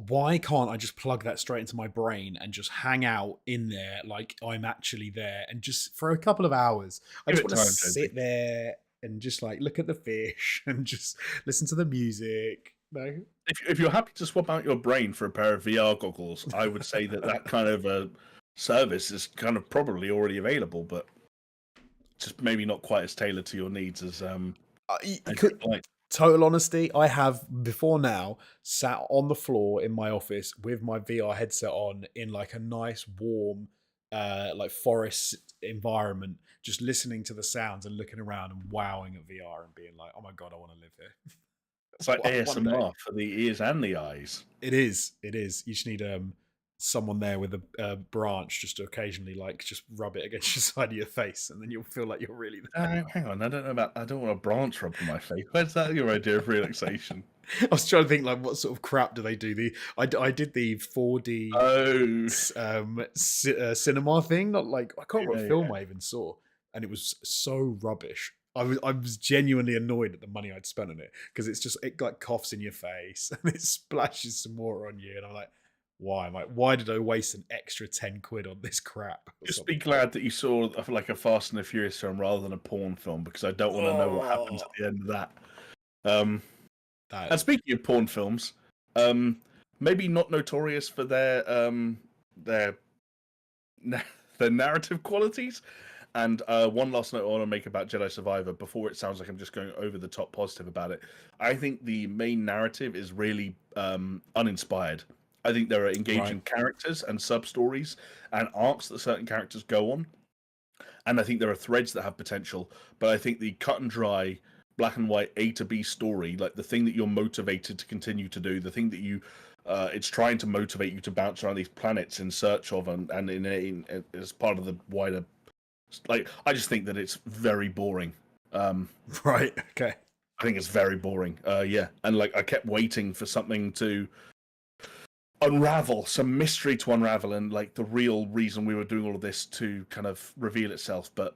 why can't I just plug that straight into my brain and just hang out in there like I'm actually there, and just for a couple of hours I just want to sit there and just like look at the fish and just listen to the music. No, if you're happy to swap out your brain for a pair of VR goggles, I would say that kind of a service is kind of probably already available, but just maybe not quite as tailored to your needs as Total honesty, I have before now sat on the floor in my office with my VR headset on in like a nice warm like forest environment, just listening to the sounds and looking around and wowing at VR and being like, oh my god, I want to live here. It's like ASMR for the ears and the eyes. It is. You just need someone there with a branch just to occasionally like just rub it against your side of your face, and then you'll feel like you're really there. Hang on, I don't want a branch rubbed on my face. Where's that your idea of relaxation? I was trying to think like what sort of crap do they do? I did the 4D cinema thing. Not like I can't remember what film I even saw, and it was so rubbish. I was genuinely annoyed at the money I'd spent on it because it like coughs in your face and it splashes some water on you, and I'm like, why? I'm like, why did I waste an extra 10 quid on this crap or Just be something? glad that you saw like a Fast and the Furious film rather than a porn film, because I don't want to know what happens Oh, at the end of that. Um, that and speaking of porn films, maybe not notorious for their their narrative qualities. And one last note I want to make about Jedi Survivor before it sounds like I'm just going over the top positive about it. I think the main narrative is really uninspired. I think there are right, engaging characters and sub stories and arcs that certain characters go on, and I think there are threads that have potential. But I think the cut and dry, black and white A to B story, like the thing that you're motivated to continue to do, the thing that it's trying to motivate you to bounce around these planets in search of, and as part of the wider, like, I just think that it's very boring. right, okay. I think it's very boring. Yeah, and like I kept waiting for something to unravel, some mystery to unravel, and like the real reason we were doing all of this to kind of reveal itself. But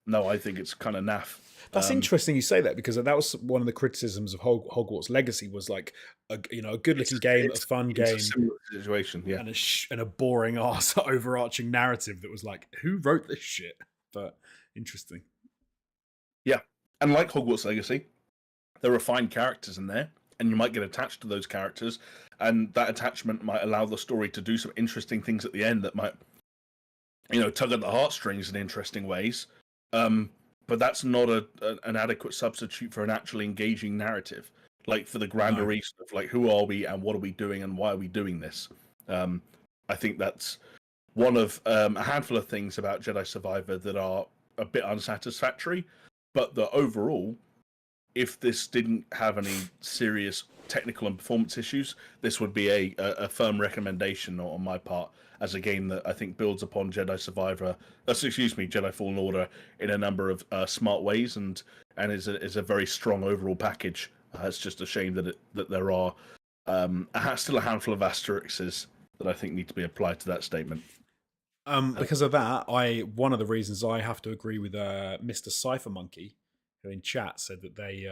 no, I think it's kind of naff. That's interesting you say that, because that was one of the criticisms of Hogwarts Legacy was like a good looking game, a fun It's a game, similar situation. Yeah, and a boring ass overarching narrative that was like, who wrote this shit? But interesting. yeah, and like Hogwarts Legacy, there are fine characters in there, and you might get attached to those characters, and that attachment might allow the story to do some interesting things at the end that might, tug at the heartstrings in interesting ways. But that's not an adequate substitute for an actually engaging narrative, like for the grander No. reason of like who are we and what are we doing and why are we doing this. I think that's one of a handful of things about Jedi Survivor that are a bit unsatisfactory, but the overall, if this didn't have any serious technical and performance issues, this would be a firm recommendation on my part as a game that I think builds upon Jedi Survivor. Jedi Fallen Order in a number of smart ways, and is a very strong overall package. It's just a shame that there are still a handful of asterisks that I think need to be applied to that statement. Because of that, one of the reasons I have to agree with Mr. Cypher Monkey, who in chat said that they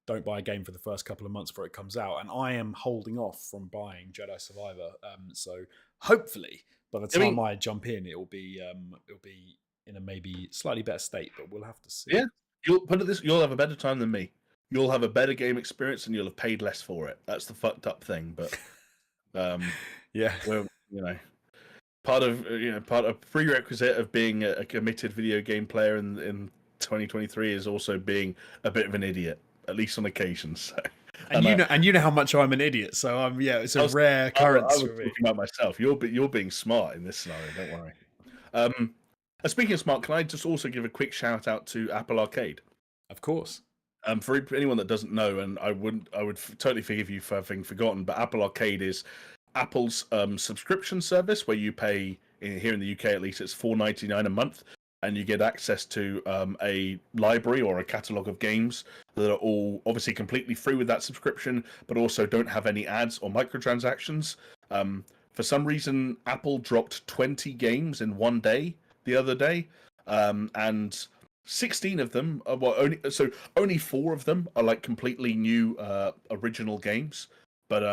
don't buy a game for the first couple of months before it comes out, and I am holding off from buying Jedi Survivor. So hopefully, by the time I jump in, it'll be in a maybe slightly better state, but we'll have to see. Yeah, you'll have a better time than me. You'll have a better game experience, and you'll have paid less for it. That's the fucked up thing, but Yeah. we're part of prerequisite of being a committed video game player in 2023 is also being a bit of an idiot, at least on occasions. So. And you know how much I'm an idiot, so it's a rare I occurrence was for me. talking about myself. You're being smart in this scenario. Don't worry. Speaking of smart, can I just also give a quick shout out to Apple Arcade? Of course. For anyone that doesn't know, and I would totally forgive you for having forgotten, but Apple Arcade is Apple's subscription service where you pay, here in the UK at least, it's $4.99 a month, and you get access to a library or a catalogue of games that are all obviously completely free with that subscription, but also don't have any ads or microtransactions. For some reason, Apple dropped 20 games in one day the other day, and 16 of them are only 4 of them are like completely new original games, but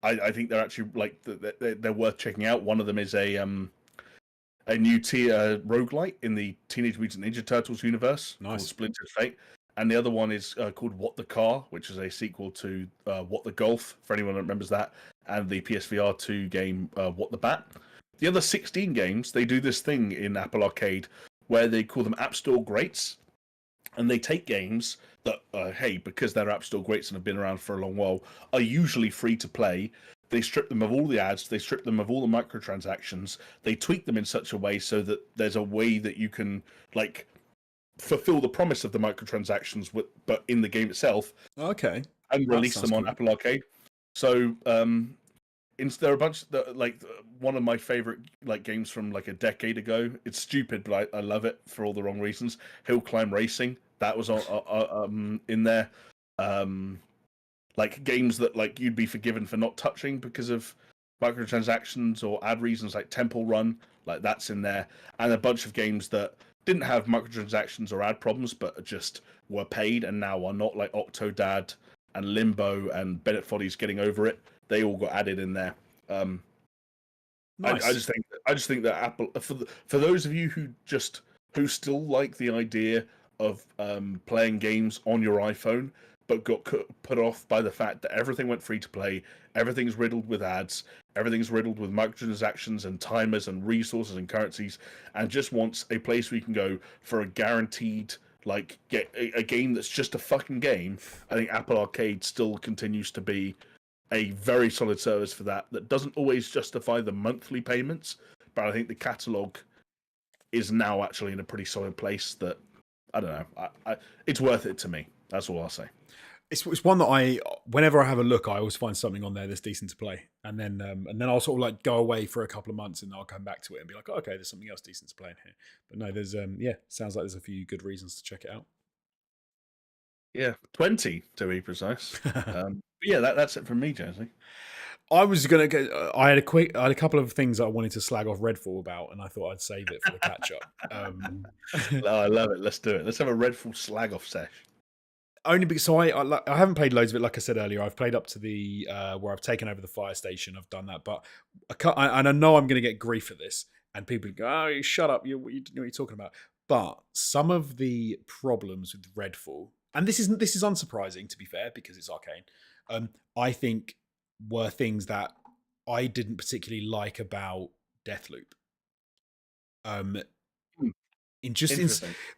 I think they're actually like they're worth checking out. One of them is a new tier roguelite in the Teenage Mutant Ninja Turtles universe called Splintered Fate, and the other one is called What the Car, which is a sequel to What the Golf, for anyone that remembers that, and the PSVR 2 game What the Bat. The other 16 games, they do this thing in Apple Arcade where they call them App Store Greats, and they take games that, because they're App Store Greats and have been around for a long while, are usually free to play. They strip them of all the ads, they strip them of all the microtransactions, they tweak them in such a way so that there's a way that you can, like, fulfill the promise of the microtransactions, but in the game itself. Okay. And release them on Apple Arcade. So, there are a bunch that, like, one of my favorite like games from like a decade ago. It's stupid, but I love it for all the wrong reasons. Hill Climb Racing, that was in there. Like games that like you'd be forgiven for not touching because of microtransactions or ad reasons, like Temple Run, like that's in there, and a bunch of games that didn't have microtransactions or ad problems, but just were paid and now are not, like Octodad and Limbo and Bennett Foddy's Getting Over It. They all got added in there. I Nice. just think that Apple, for those of you who still like the idea of playing games on your iPhone, but got put off by the fact that everything went free to play, everything's riddled with ads, everything's riddled with microtransactions and timers and resources and currencies, and just wants a place where you can go for a guaranteed, like, get a game that's just a fucking game. I think Apple Arcade still continues to be a very solid service for that. That doesn't always justify the monthly payments, but I think the catalog is now actually in a pretty solid place. That, I don't know, it's worth it to me. That's all I'll say. It's one that whenever I have a look, I always find something on there that's decent to play, and then I'll sort of like go away for a couple of months, and I'll come back to it and be like, oh, okay, there's something else decent to play in here. But no, there's sounds like there's a few good reasons to check it out. Yeah, 20 to be precise. Yeah, that's it from me, Jesse. I was gonna go. I had a couple of things I wanted to slag off Redfall about, and I thought I'd save it for the catch up. Oh, I love it. Let's do it. Let's have a Redfall slag off sesh. Only because I haven't played loads of it. Like I said earlier, I've played up to the where I've taken over the fire station. I've done that, but and I know I'm going to get grief for this, and people go, "Oh, you shut up! You know what you're talking about." But some of the problems with Redfall, and this is unsurprising to be fair because it's Arcane. I think were things that I didn't particularly like about Deathloop. Interesting.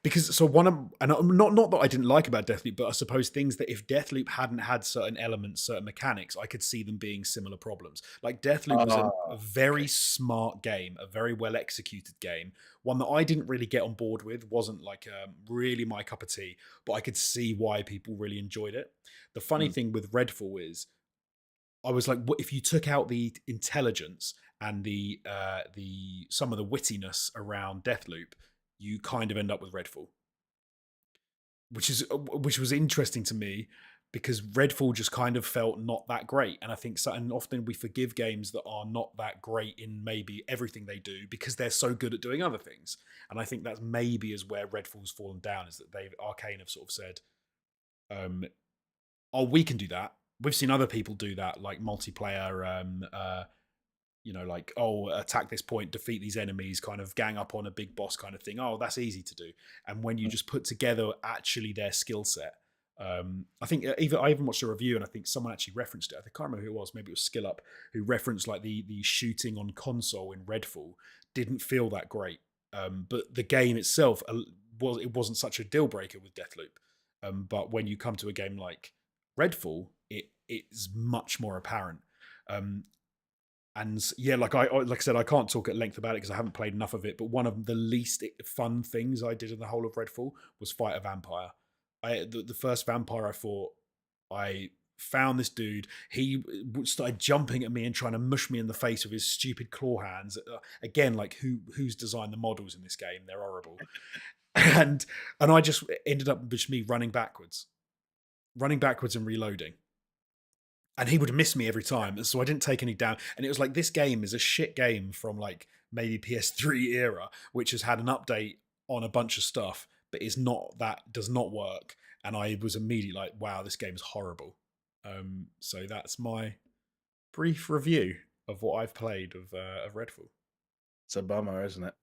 Because so one of, and not that I didn't like about Deathloop, but I suppose things that if Deathloop hadn't had certain elements, certain mechanics, I could see them being similar problems. Like Deathloop was a very smart game, a very well executed game, one that I didn't really get on board with, wasn't like really my cup of tea, but I could see why people really enjoyed it. The funny thing with Redfall is, I was like, what if you took out the intelligence and the some of the wittiness around Deathloop? You kind of end up with Redfall, which was interesting to me because Redfall just kind of felt not that great, and I think so. And often we forgive games that are not that great in maybe everything they do because they're so good at doing other things. And I think that's maybe is where Redfall's fallen down, is that Arcane have sort of said, "Oh, we can do that. We've seen other people do that, like multiplayer." Like, oh, attack this point, defeat these enemies, kind of gang up on a big boss kind of thing. Oh, that's easy to do. And when you just put together actually their skill set, I think I even watched a review and I think someone actually referenced it. I can't remember who it was. Maybe it was Skill Up, who referenced like the shooting on console in Redfall didn't feel that great. But the game itself wasn't such a deal breaker with Deathloop. But when you come to a game like Redfall, it's much more apparent. And yeah, like I said, I can't talk at length about it because I haven't played enough of it. But one of the least fun things I did in the whole of Redfall was fight a vampire. The first vampire I fought, I found this dude. He started jumping at me and trying to mush me in the face with his stupid claw hands. Again, like who's designed the models in this game? They're horrible. and I just ended up just me running backwards and reloading. And he would miss me every time, so I didn't take any down. And it was like, this game is a shit game from like maybe PS3 era, which has had an update on a bunch of stuff, but does not work. And I was immediately like, wow, this game is horrible. So that's my brief review of what I've played of Redfall. It's a bummer, isn't it?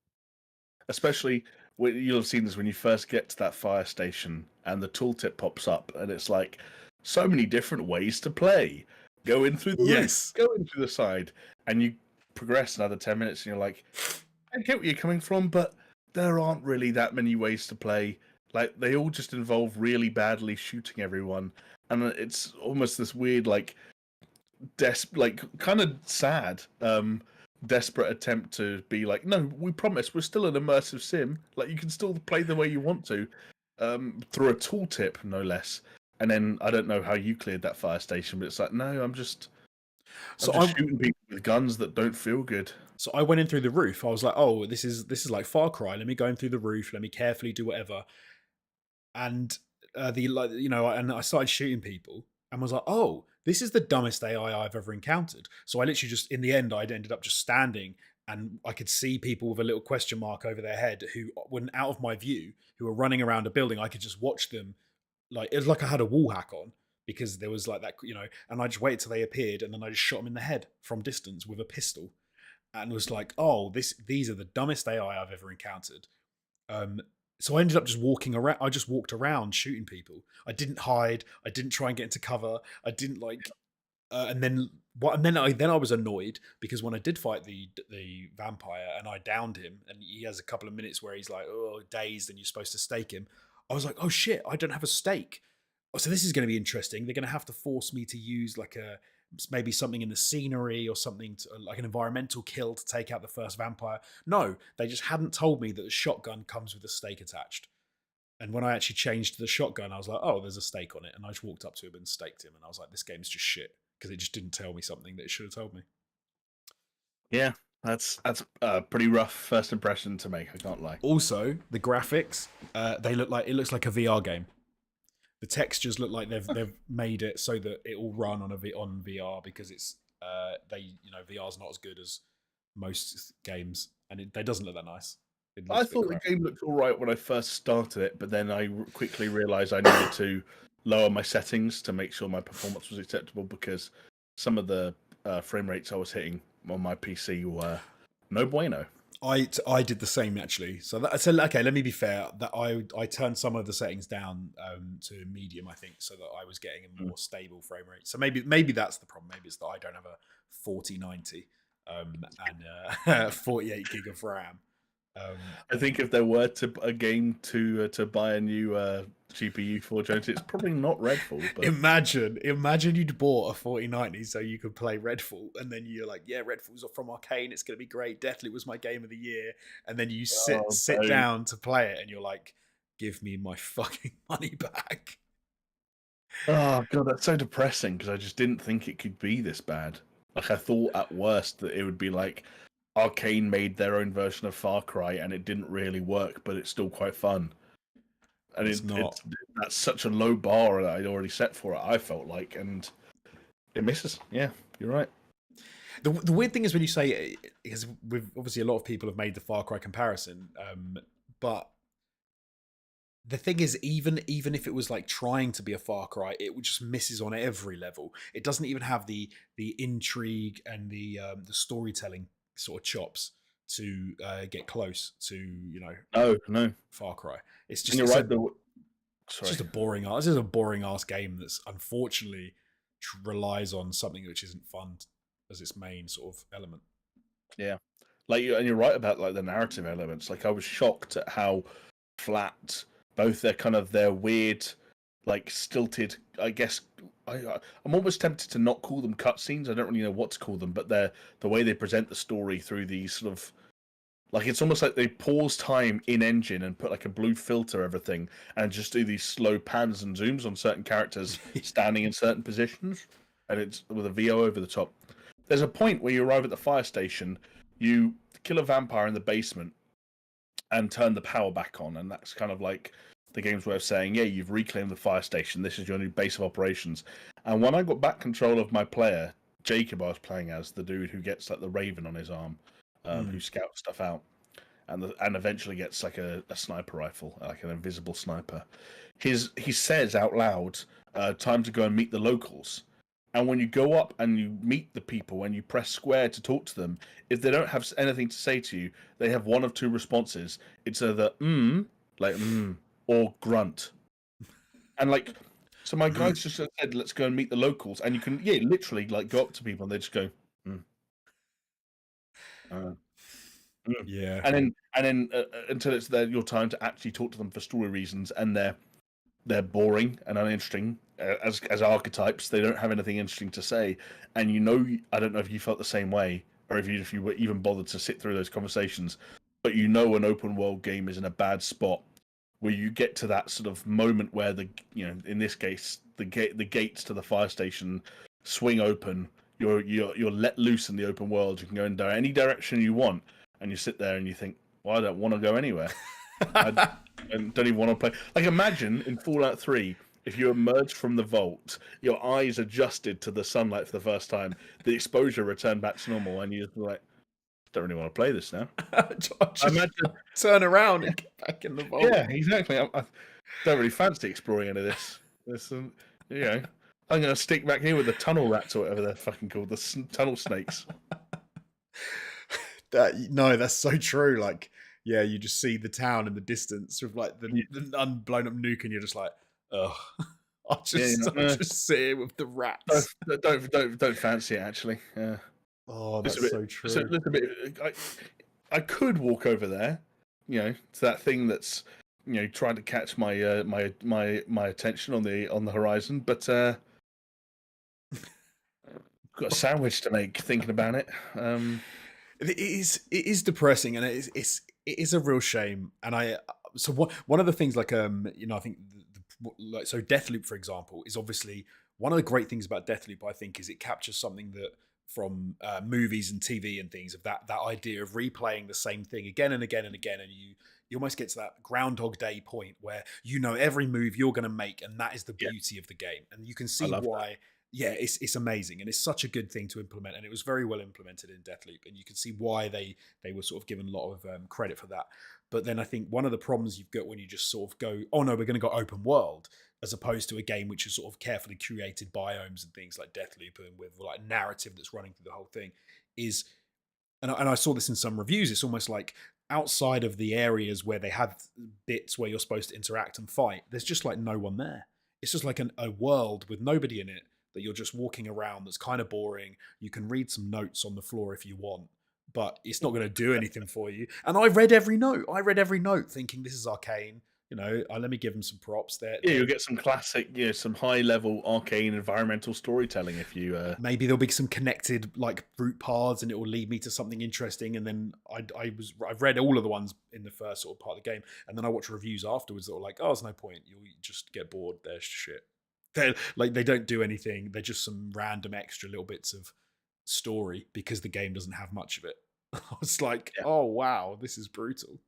Especially you'll have seen this when you first get to that fire station and the tooltip pops up, and it's like, so many different ways to play. Go in through the roof, go in through the side, and you progress another 10 minutes, and you're like, I get where you're coming from, but there aren't really that many ways to play. Like, they all just involve really badly shooting everyone, and it's almost this weird, like, kind of sad, desperate attempt to be like, no, we promise, we're still an immersive sim. Like, you can still play the way you want to, through a tooltip, no less. And then I don't know how you cleared that fire station, but it's like, no, I'm just shooting people with guns that don't feel good. So I went in through the roof. I was like, oh, this is like Far Cry. Let me go in through the roof. Let me carefully do whatever. And and I started shooting people and was like, oh, this is the dumbest AI I've ever encountered. So I literally just, in the end, I'd ended up just standing and I could see people with a little question mark over their head who were out of my view, who were running around a building. I could just watch them, like it was like I had a wall hack on, because there was like that, and I just waited till they appeared, and then I just shot them in the head from distance with a pistol, and was like, oh, these are the dumbest AI I've ever encountered. So I ended up just walking around. I just walked around shooting people. I didn't hide. I didn't try and get into cover. I didn't like. And then what? And then I was annoyed because when I did fight the vampire and I downed him, and he has a couple of minutes where he's like, oh, dazed, and you're supposed to stake him. I was like, oh shit, I don't have a stake. Oh, so this is going to be interesting. They're going to have to force me to use like maybe something in the scenery or something like an environmental kill to take out the first vampire. No, they just hadn't told me that the shotgun comes with a stake attached. And when I actually changed to the shotgun, I was like, oh, there's a stake on it. And I just walked up to him and staked him. And I was like, this game's just shit, because it just didn't tell me something that it should have told me. Yeah, that's a pretty rough first impression to make. I can't lie. Also, the graphics, it looks like a VR game. The textures look like they've made it so that it will run on on VR, because it's VR's not as good as most games, and it doesn't look that nice. I thought the game looked all right when I first started it, but then I quickly realised I needed to lower my settings to make sure my performance was acceptable, because some of the frame rates I was hitting on my PC were no bueno. I did the same actually. So okay, let me be fair. That I turned some of the settings down to medium, I think, so that I was getting a more stable frame rate. So maybe that's the problem. Maybe it's that I don't have a 4090 and 48 gig of RAM. I think if there were a game to buy a new GPU for, Jones, it's probably not Redfall. But imagine you'd bought a 4090 so you could play Redfall, and then you're like, yeah, Redfall's from Arcane, it's gonna be great. Deathloop was my game of the year, and then you sit down to play it, and you're like, give me my fucking money back. Oh god, that's so depressing, because I just didn't think it could be this bad. Like, I thought at worst that it would be like Arcane made their own version of Far Cry and it didn't really work, but it's still quite fun. And that's such a low bar that I'd already set for it, I felt like, and it misses. Yeah, you're right. The weird thing is when you say, because obviously a lot of people have made the Far Cry comparison, but the thing is, even if it was like trying to be a Far Cry, it just misses on every level. It doesn't even have the intrigue and the storytelling sort of chops to get close to no Far Cry. It's just it's just a boring ass game that's unfortunately relies on something which isn't fun as its main sort of element. Yeah, and you're right about like the narrative elements. Like, I was shocked at how flat both their weird, like, stilted, I guess. I'm almost tempted to not call them cutscenes. I don't really know what to call them, but they're the way they present the story through these sort of, like, it's almost like they pause time in engine and put like a blue filter everything and just do these slow pans and zooms on certain characters standing in certain positions, and it's with a VO over the top. There's a point where you arrive at the fire station, you kill a vampire in the basement and turn the power back on, and that's kind of like the game's way of saying, yeah, you've reclaimed the fire station, this is your new base of operations. And when I got back control of my player, Jacob, I was playing as, the dude who gets like the raven on his arm, who scouts stuff out, and eventually gets like a sniper rifle, like an invisible sniper. He says out loud, time to go and meet the locals. And when you go up and you meet the people and you press square to talk to them, if they don't have anything to say to you, they have one of two responses. It's either or grunt. And like, so my guys just said, let's go and meet the locals. And you can, literally like go up to people and they just go, Yeah. And then until it's your time to actually talk to them for story reasons, and they're boring and uninteresting as archetypes. They don't have anything interesting to say, and I don't know if you felt the same way, or if you were even bothered to sit through those conversations. But an open world game is in a bad spot where you get to that sort of moment where in this case the gates to the fire station swing open. You're let loose in the open world. You can go in any direction you want, and you sit there and you think, well, I don't want to go anywhere. I don't even want to play. Like, imagine in Fallout 3, if you emerged from the vault, your eyes adjusted to the sunlight for the first time, the exposure returned back to normal, and you're like, don't really want to play this now. Just I imagine, turn around and get back in the vault. yeah, exactly. I don't really fancy exploring any of this. There's some, you know, I'm going to stick back here with the tunnel rats or whatever they're fucking called, the tunnel snakes. No, that's so true. Like, yeah, you just see the town in the distance with like the unblown up nuke, and you're just like, oh, I'll just sit here with the rats. Don't fancy it actually. Yeah. Oh, It's that's so true. a little bit. I could walk over there, to that thing that's trying to catch my my attention on the horizon, but got a sandwich to make thinking about it. It is depressing, and it is a real shame. And so one of the things, like, I think like, so Deathloop, for example, is obviously one of the great things about Deathloop. I think is it captures something that from movies and TV and things, of that idea of replaying the same thing again and again and again, and you almost get to that Groundhog Day point where every move you're going to make, and that is the beauty of the game, and you can see why. That. Yeah, it's amazing, and it's such a good thing to implement, and it was very well implemented in Deathloop, and you can see why they were sort of given a lot of credit for that. But then I think one of the problems you've got when you just sort of go, oh no, we're going to go open world, as opposed to a game which is sort of carefully curated biomes and things like Deathloop, and with like narrative that's running through the whole thing, is, and I saw this in some reviews, it's almost like outside of the areas where they have bits where you're supposed to interact and fight, there's just like no one there. It's just like a world with nobody in it, that you're just walking around, that's kind of boring. You can read some notes on the floor if you want, but it's not going to do anything for you. And I read every note thinking, this is Arcane. Let me give them some props there. Yeah, you'll get some classic, some high level Arcane environmental storytelling if you. Maybe there'll be some connected like route paths, and it will lead me to something interesting. And then I've read all of the ones in the first sort of part of the game, and then I watch reviews afterwards that are like, oh, there's no point. You'll just get bored. There's shit. They don't do anything. They're just some random extra little bits of story because the game doesn't have much of it. I was like, oh wow, this is brutal.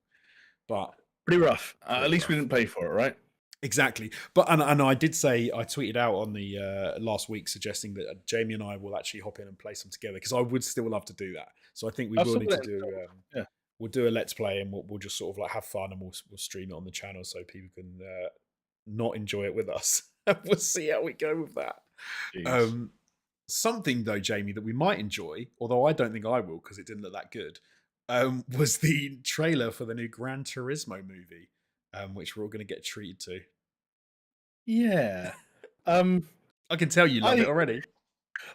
But pretty rough. At least we didn't pay for it, right? Exactly. But and I did say, I tweeted out on the last week suggesting that Jamie and I will actually hop in and play some together, because I would still love to do that. So I think we will need to do. We'll do a let's play, and we'll just sort of like have fun, and we'll stream it on the channel so people can not enjoy it with us. We'll see how we go with that. Something though, Jamie, that we might enjoy, although I don't think I will because it didn't look that good, was the trailer for the new Gran Turismo movie, which we're all going to get treated to. Yeah. I can tell you love it already.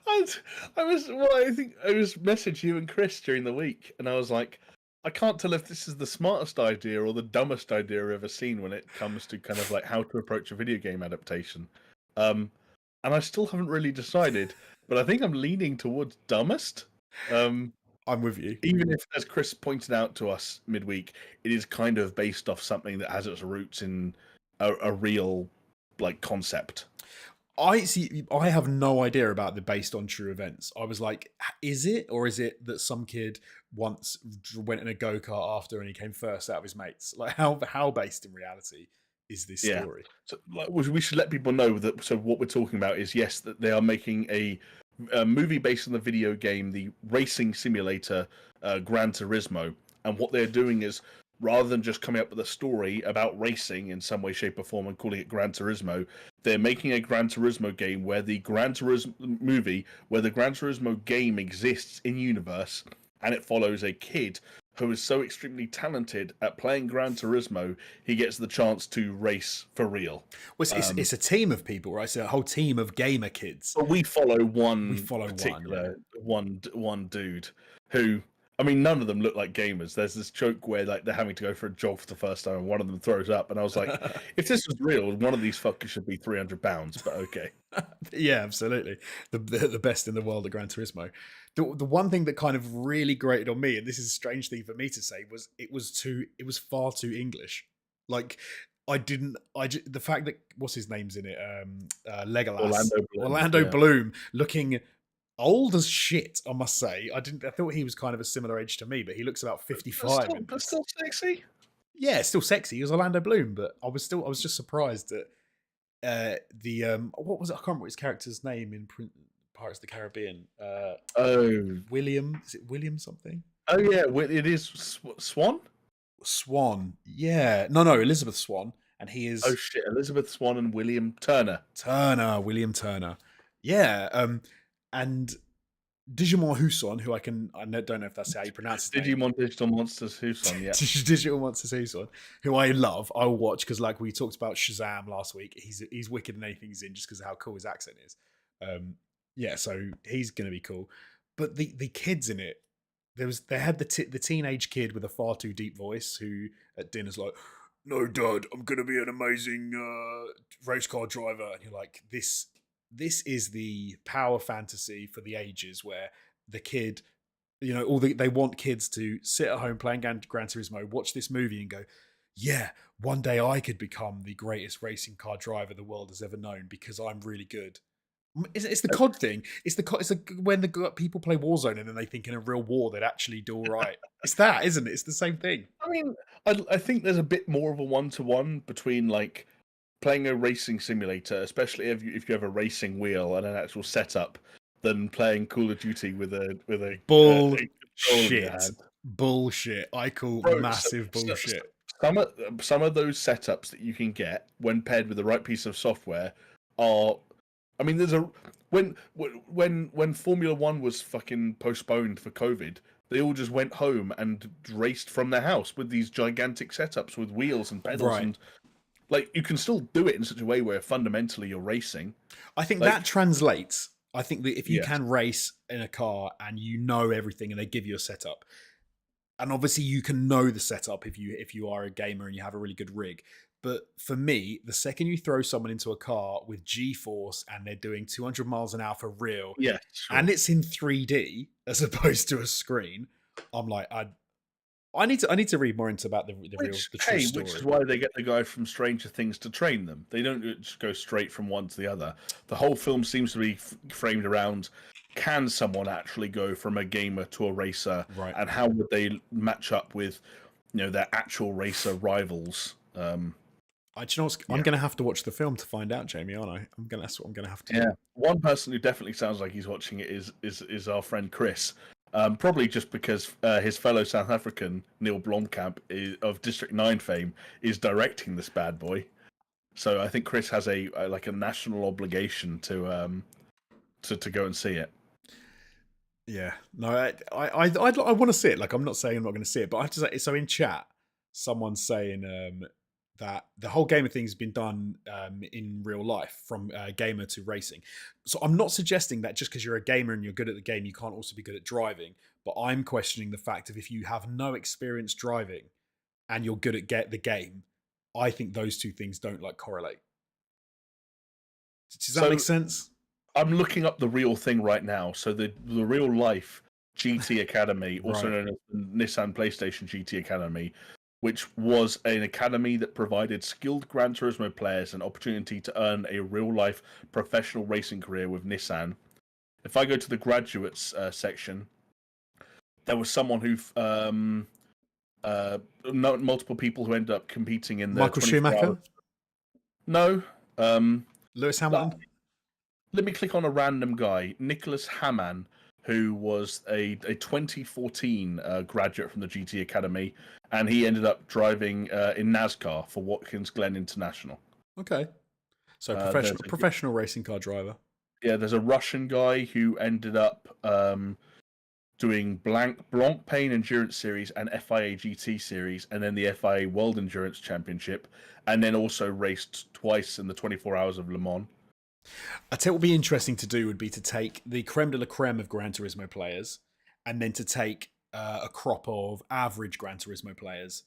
I think I was messaging you and Chris during the week, and I was like, I can't tell if this is the smartest idea or the dumbest idea I've ever seen when it comes to kind of like how to approach a video game adaptation. And I still haven't really decided, but I think I'm leaning towards dumbest. I'm with you. Even if, as Chris pointed out to us midweek, it is kind of based off something that has its roots in a real like concept. I have no idea about the based on true events. I was like, is it? Or is it that some kid once went in a go-kart after and he came first out of his mates? Like, how based in reality is this story? So, like, we should let people know that. So what we're talking about is, yes, that they are making a movie based on the video game, the racing simulator Gran Turismo. And what they're doing is, rather than just coming up with a story about racing in some way, shape, or form and calling it Gran Turismo, they're making a Gran Turismo game where the Gran Turismo game exists in universe, and it follows a kid who is so extremely talented at playing Gran Turismo, he gets the chance to race for real. Well, it's a team of people, right? So a whole team of gamer kids. But we follow one dude who, I mean, none of them look like gamers. There's this joke where like they're having to go for a jog for the first time, and one of them throws up. And I was like, if this was real, one of these fuckers should be 300 pounds. But okay, yeah, absolutely, the best in the world at Gran Turismo. The one thing that kind of really grated on me, and this is a strange thing for me to say, was it was far too English. Like the fact that what's his name's in it, Legolas, Orlando Bloom, looking old as shit, I must say. I thought he was kind of a similar age to me, but he looks about 55. But still sexy. Yeah, still sexy. He was Orlando Bloom, but I was just surprised that what was it? I can't remember his character's name in Pirates of the Caribbean. William. Is it William something? Oh yeah, it is Swan. Swan. Yeah. No, Elizabeth Swan. And he Oh is shit, Elizabeth Swan and William Turner. Turner, William Turner. Yeah. And Digimon Huson, who don't know if that's how you pronounce his name. Digimon Digital Monsters Huson, yeah. Digital Monsters Huson, who I love. I will watch because, like we talked about Shazam last week, he's wicked in anything he's in just because of how cool his accent is. Yeah, so he's gonna be cool. But the kids in it, they had the teenage kid with a far too deep voice who at dinner's like, "No, Dad, I'm gonna be an amazing race car driver," and you're like, this is the power fantasy for the ages where the kid, they want kids to sit at home playing Gran Turismo, watch this movie and go, yeah, one day I could become the greatest racing car driver the world has ever known because I'm really good. It's the COD thing. It's when the people play Warzone and then they think in a real war they'd actually do all right. It's that, isn't it? It's the same thing. I mean, I think there's a bit more of a one-to-one between like playing a racing simulator, especially if you have a racing wheel and an actual setup, than playing Call of Duty with a a controller in your Bullshit. hand. Bullshit. I call Bro, massive bullshit. some of those setups that you can get when paired with the right piece of software are. I mean, there's a when Formula One was fucking postponed for COVID, they all just went home and raced from their house with these gigantic setups with wheels and pedals Right. and like you can still do it in such a way where fundamentally you're racing. I think Like, that translates. I think that if you yes. can race in a car and you know everything and they give you a setup, and obviously you can know the setup if you are a gamer and you have a really good rig. But for me, the second you throw someone into a car with G-force and they're doing 200 miles an hour for real, Yeah, sure. and it's in 3D as opposed to a screen, I'm like, I need to read more into about the true story. Which is why they get the guy from Stranger Things to train them. They don't just go straight from one to the other. The whole film seems to be framed around: can someone actually go from a gamer to a racer, Right. and how would they match up with, their actual racer rivals? I'm going to have to watch the film to find out, Jamie, aren't I? That's what I'm going to have to do. Yeah, one person who definitely sounds like he's watching it is our friend Chris. Probably just because his fellow South African Neil Blomkamp of District 9 fame is directing this bad boy. So I think Chris has a national obligation to go and see it. Yeah, no, I want to see it. Like, I'm not saying I'm not going to see it, but I have to say, so in chat, someone's saying that the whole gamer thing has been done in real life, from gamer to racing. So I'm not suggesting that just because you're a gamer and you're good at the game, you can't also be good at driving. But I'm questioning the fact of if you have no experience driving and you're good at the game, I think those two things don't correlate. Does that make sense? I'm looking up the real thing right now. So the real life GT Academy, also known as the Nissan PlayStation GT Academy, which was an academy that provided skilled Gran Turismo players an opportunity to earn a real-life professional racing career with Nissan. If I go to the graduates section, there was someone who, multiple people who ended up competing in the Michael Schumacher? No. Lewis Hamilton? Let me click on a random guy, Nicholas Hamann, who was a 2014 graduate from the GT Academy, and he ended up driving in NASCAR for Watkins Glen International. Okay. So professional racing car driver. Yeah, there's a Russian guy who ended up doing Blanc Pain Endurance Series and FIA GT Series, and then the FIA World Endurance Championship, and then also raced twice in the 24 Hours of Le Mans. I tell you what would be interesting to do would be to take the creme de la creme of Gran Turismo players and then to take a crop of average Gran Turismo players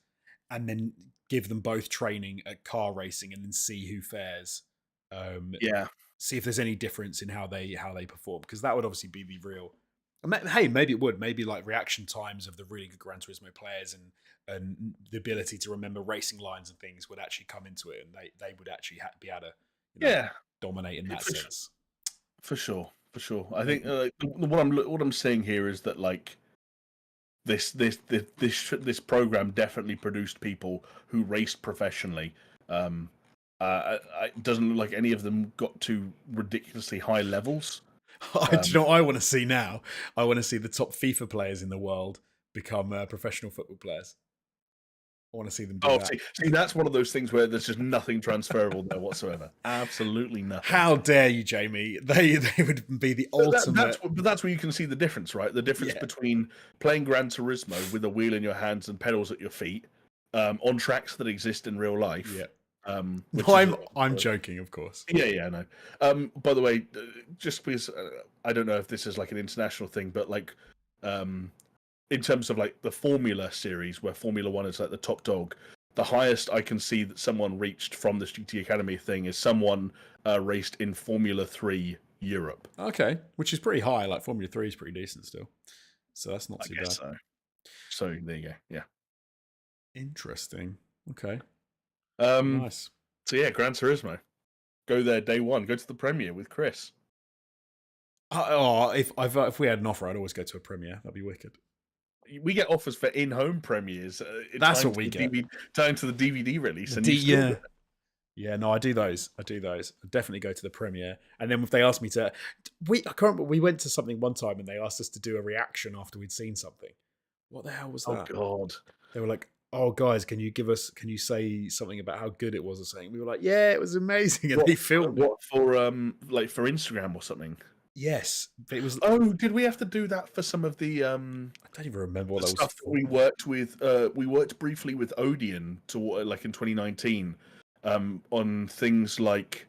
and then give them both training at car racing and then see who fares. See if there's any difference in how they perform, because that would obviously be the real. Hey, maybe it would. Maybe like reaction times of the really good Gran Turismo players and the ability to remember racing lines and things would actually come into it, and they would actually be able to dominate in that sense. For sure. I think what I'm saying here is that like this program definitely produced people who raced professionally. It doesn't look like any of them got to ridiculously high levels. Do you know what I want to see now? I want to see the top FIFA players in the world become professional football players. I want to see them do Oh, that. see, that's one of those things where there's just nothing transferable there whatsoever. Absolutely nothing. How dare you, Jamie? They would be the ultimate. But that's where you can see the difference, right? The difference between playing Gran Turismo with a wheel in your hands and pedals at your feet on tracks that exist in real life. Yeah. No, I'm joking, of course. Yeah, I know. By the way, just because I don't know if this is like an international thing, but like in terms of like the Formula series, where Formula One is like the top dog, the highest I can see that someone reached from the GT Academy thing is someone raced in Formula 3 Europe. Okay, which is pretty high. Like Formula 3 is pretty decent still, so that's not too bad. So there you go. Yeah. Interesting. Okay. Nice. So yeah, Gran Turismo. Go there day one. Go to the premiere with Chris. If we had an offer, I'd always go to a premiere. That'd be wicked. We get offers for in-home premieres. That's what we get. Time to the DVD release. Yeah, no, I do those. I definitely go to the premiere. And then if they ask me to... I can't remember. We went to something one time and they asked us to do a reaction after we'd seen something. What the hell was that? Oh, God. They were like, oh, guys, can you say something about how good it was or something? We were like, yeah, it was amazing. And they filmed it. What, for Instagram or something? Yes. It was. Oh, did we have to do that for some of the... I don't even remember what that was stuff for. We worked with... we worked briefly with Odeon like in 2019 on things like...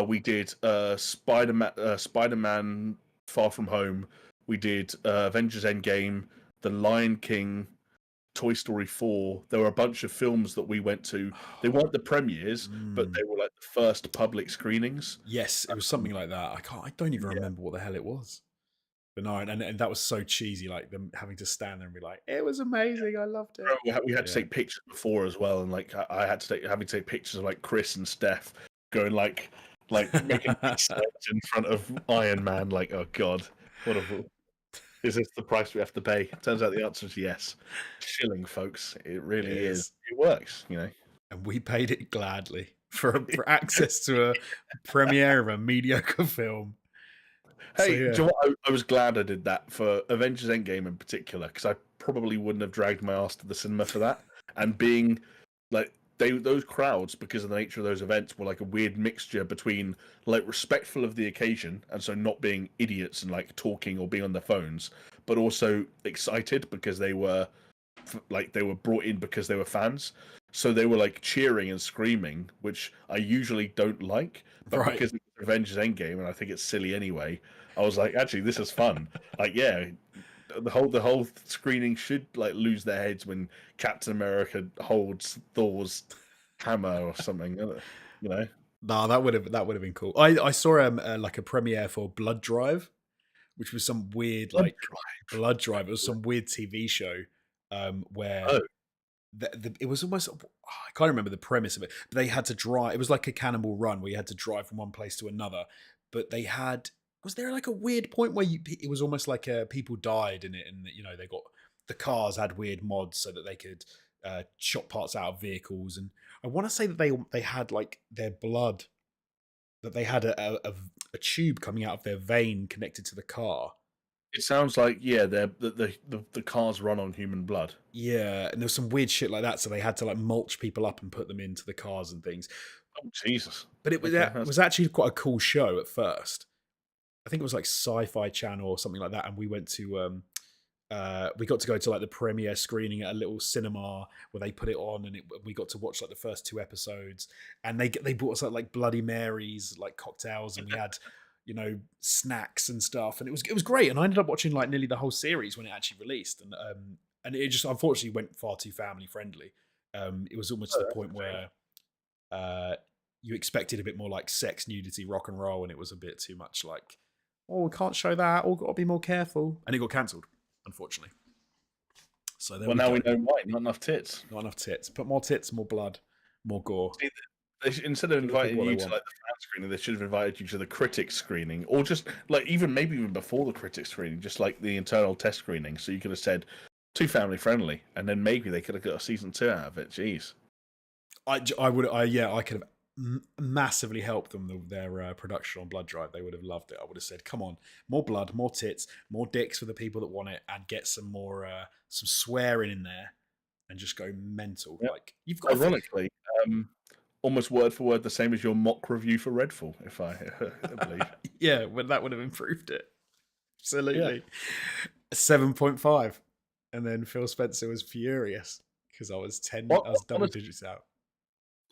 we did Spider-Man Far From Home. We did Avengers Endgame, The Lion King, Toy Story 4. There were a bunch of films that we went to. They weren't the premieres, but they were like the first public screenings. Yes, it was something like that. I don't even remember what the hell it was. But no, and that was so cheesy, like them having to stand there and be like, "It was amazing, I loved it." We had to take pictures before as well, and like I had to having to take pictures of like Chris and Steph going like making in front of Iron Man. Like, oh god, what a... Is this the price we have to pay? Turns out the answer is yes. Shilling, folks. It really is. It works, you know. And we paid it gladly for access to a premiere of a mediocre film. Hey, do you know what? I was glad I did that for Avengers Endgame in particular, because I probably wouldn't have dragged my ass to the cinema for that. And being like those crowds, because of the nature of those events, were like a weird mixture between like respectful of the occasion, and so not being idiots and like talking or being on their phones, but also excited because they were brought in because they were fans. So they were like cheering and screaming, which I usually don't like, but because it's Avengers Endgame and I think it's silly anyway, I was like, actually, this is fun. Like, yeah, the whole screening should like lose their heads when Captain America holds Thor's hammer or something, you know. No, that would have been cool. I saw like a premiere for Blood Drive, which was some weird Blood Drive. It was some weird TV show where it was almost... I can't remember the premise of it, but they had to drive. It was like a Cannibal Run where you had to drive from one place to another. But they had... Was there like a weird point where it was almost like people died in it, and you know the cars had weird mods so that they could chop parts out of vehicles, and I want to say that they had like their blood, that they had a tube coming out of their vein connected to the car. It sounds like the cars run on human blood. Yeah, and there was some weird shit like that, so they had to like mulch people up and put them into the cars and things. Oh Jesus! But it was actually quite a cool show at first. I think it was like Sci-Fi Channel or something like that, and we went to we got to go to like the premiere screening at a little cinema where they put it on, and we got to watch like the first 2 episodes, and they brought us like Bloody Marys, like cocktails, and we had snacks and stuff, and it was great. And I ended up watching like nearly the whole series when it actually released, and it just unfortunately went far too family friendly. It was almost to the point where you expected a bit more like sex, nudity, rock and roll, and it was a bit too much like, oh, we can't show that, or got to be more careful, and it got cancelled, unfortunately. So we know why. Not enough tits. Not enough tits. Put more tits, more blood, more gore. See, instead of inviting you to like the fan screening, they should have invited you to the critics screening, or just like maybe even before the critics screening, just like the internal test screening. So you could have said too family friendly, and then maybe they could have got a season 2 out of it. Jeez. I could have massively helped them their production on Blood Drive. They would have loved it. I would have said, "Come on, more blood, more tits, more dicks for the people that want it, and get some more some swearing in there, and just go mental." Yeah. Like you've got, Ironically, almost word for word the same as your mock review for Redfall, if I believe. yeah, well, that would have improved it. Yeah. Absolutely. 7.5, and then Phil Spencer was furious because I was double Honestly, digits out.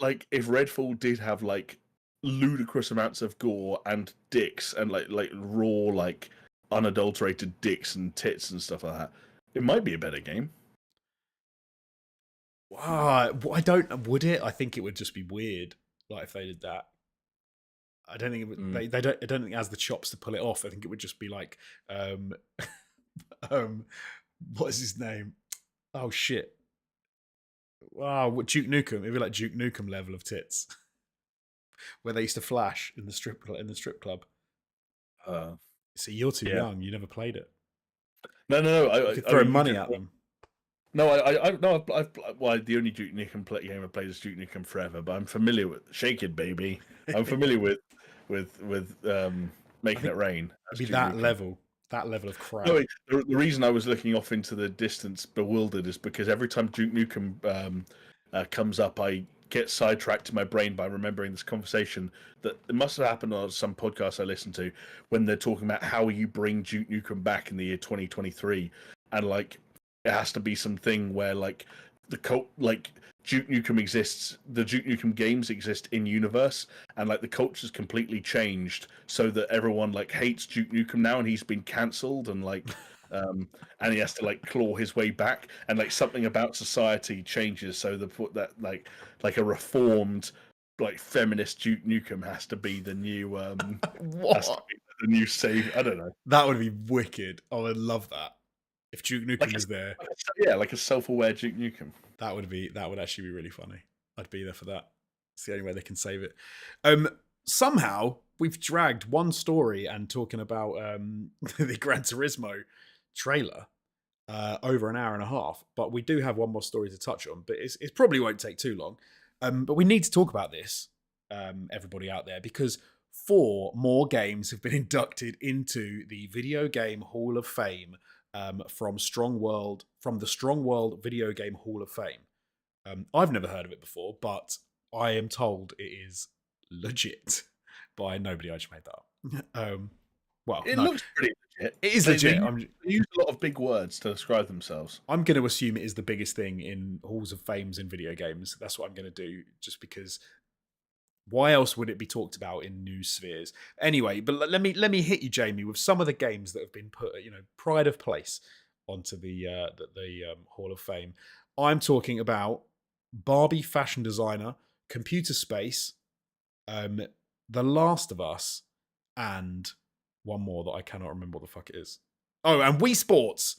like if Redfall did have like ludicrous amounts of gore and dicks and like raw like unadulterated dicks and tits and stuff like that, it might be a better game. I don't. Would it? I think it would just be weird. Like if they did that. I don't think it would, they don't. I don't think it has the chops to pull it off. I think it would just be like, what is his name? Oh shit! Wow, what Duke Nukem? It'd be like Duke Nukem level of tits, where they used to flash in the strip club. See, you're too young. You never played it. No. You could throw money at them. No, well, the only Duke Nukem game I played is Duke Nukem Forever, but I'm familiar with Shake It, Baby. I'm familiar with Making It Rain. It'd be that level of crap. No, the reason I was looking off into the distance, bewildered, is because every time Duke Nukem comes up, I get sidetracked in my brain by remembering this conversation that it must have happened on some podcast I listened to when they're talking about how you bring Duke Nukem back in the year 2023, and like it has to be something where like the cult, like Duke Nukem exists, the Duke Nukem games exist in universe, and like the culture's completely changed so that everyone like hates Duke Nukem now, and he's been cancelled, and like and he has to like claw his way back, and like something about society changes so that like a reformed like feminist Duke Nukem has to be the new what? The new save. I don't know. That would be wicked. I would love that if Duke Nukem was there. Like a self-aware Duke Nukem. That would actually be really funny. I'd be there for that. It's the only way they can save it. Somehow we've dragged one story and talking about the Gran Turismo trailer over an hour and a half, but we do have one more story to touch on. But it probably won't take too long. But we need to talk about this, everybody out there, because 4 more games have been inducted into the Video Game Hall of Fame. From the Strong World Video Game Hall of Fame. I've never heard of it before, but I am told it is legit by nobody. I just made that up. Well, it looks pretty legit. It is legit. They use a lot of big words to describe themselves. I'm going to assume it is the biggest thing in halls of fames in video games. That's what I'm going to do, just because. Why else would it be talked about in news spheres? Anyway, but let me hit you, Jamie, with some of the games that have been put, pride of place onto the Hall of Fame. I'm talking about Barbie Fashion Designer, Computer Space, The Last of Us, and one more that I cannot remember what the fuck it is. Oh, and Wii Sports.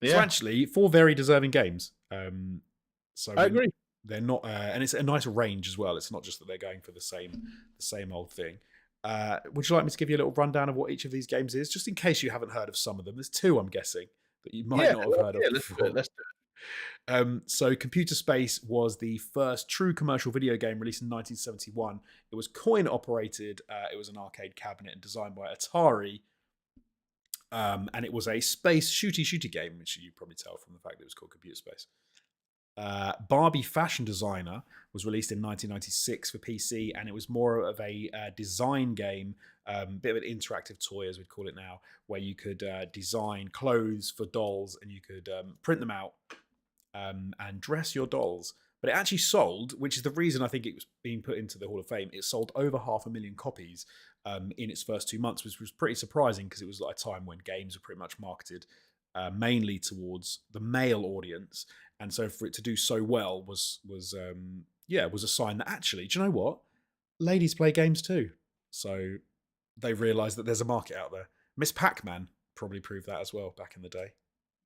Yeah. So actually, 4 very deserving games. So I agree. They're not, and it's a nice range as well. It's not just that they're going for the same old thing. Would you like me to give you a little rundown of what each of these games is, just in case you haven't heard of some of them? There's 2, I'm guessing, that you might not have heard of. Let's do it. So, Computer Space was the first true commercial video game released in 1971. It was coin operated. It was an arcade cabinet and designed by Atari. And it was a space shooty game, which you probably tell from the fact that it was called Computer Space. Barbie Fashion Designer was released in 1996 for PC, and it was more of a design game, bit of an interactive toy, as we'd call it now, where you could design clothes for dolls, and you could print them out and dress your dolls. But it actually sold, which is the reason I think it was being put into the Hall of Fame. It sold over 500,000 copies in its first 2 months, which was pretty surprising because it was like a time when games were pretty much marketed mainly towards the male audience. And so for it to do so well was a sign that actually, do you know what? Ladies play games too. So they realised that there's a market out there. Miss Pac-Man probably proved that as well back in the day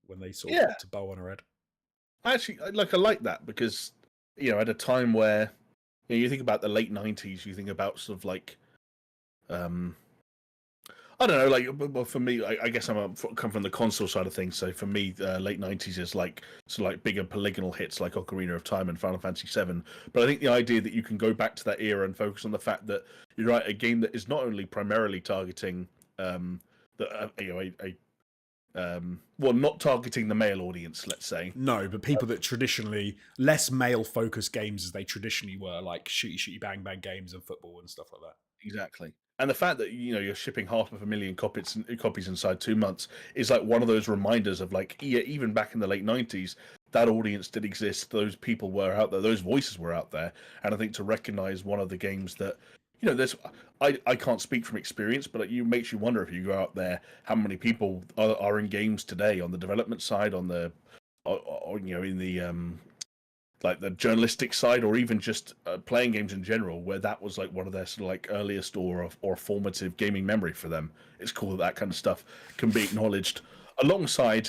when they sort of put a bow on her head. Actually, I like that because, at a time where you think about the late 90s, you think about sort of like, I don't know, like, well, for me, I guess come from the console side of things. So for me, late '90s is like sort of like bigger polygonal hits like Ocarina of Time and Final Fantasy VII. But I think the idea that you can go back to that era and focus on the fact that you're right, a game that is not only primarily targeting well, not targeting the male audience, let's say. No, but people that traditionally less male focused games as they traditionally were, like shooty bang bang games and football and stuff like that. Exactly. And the fact that you're shipping 500,000 copies inside 2 months is like one of those reminders of like, yeah, even back in the late '90s, that audience did exist. Those people were out there. Those voices were out there. And I think to recognize one of the games that there's I can't speak from experience, but it makes you wonder if you go out there, how many people are in games today on the development side, on the or, in the like the journalistic side, or even just playing games in general, where that was like one of their sort of like earliest or formative gaming memory for them. It's cool that kind of stuff can be acknowledged alongside,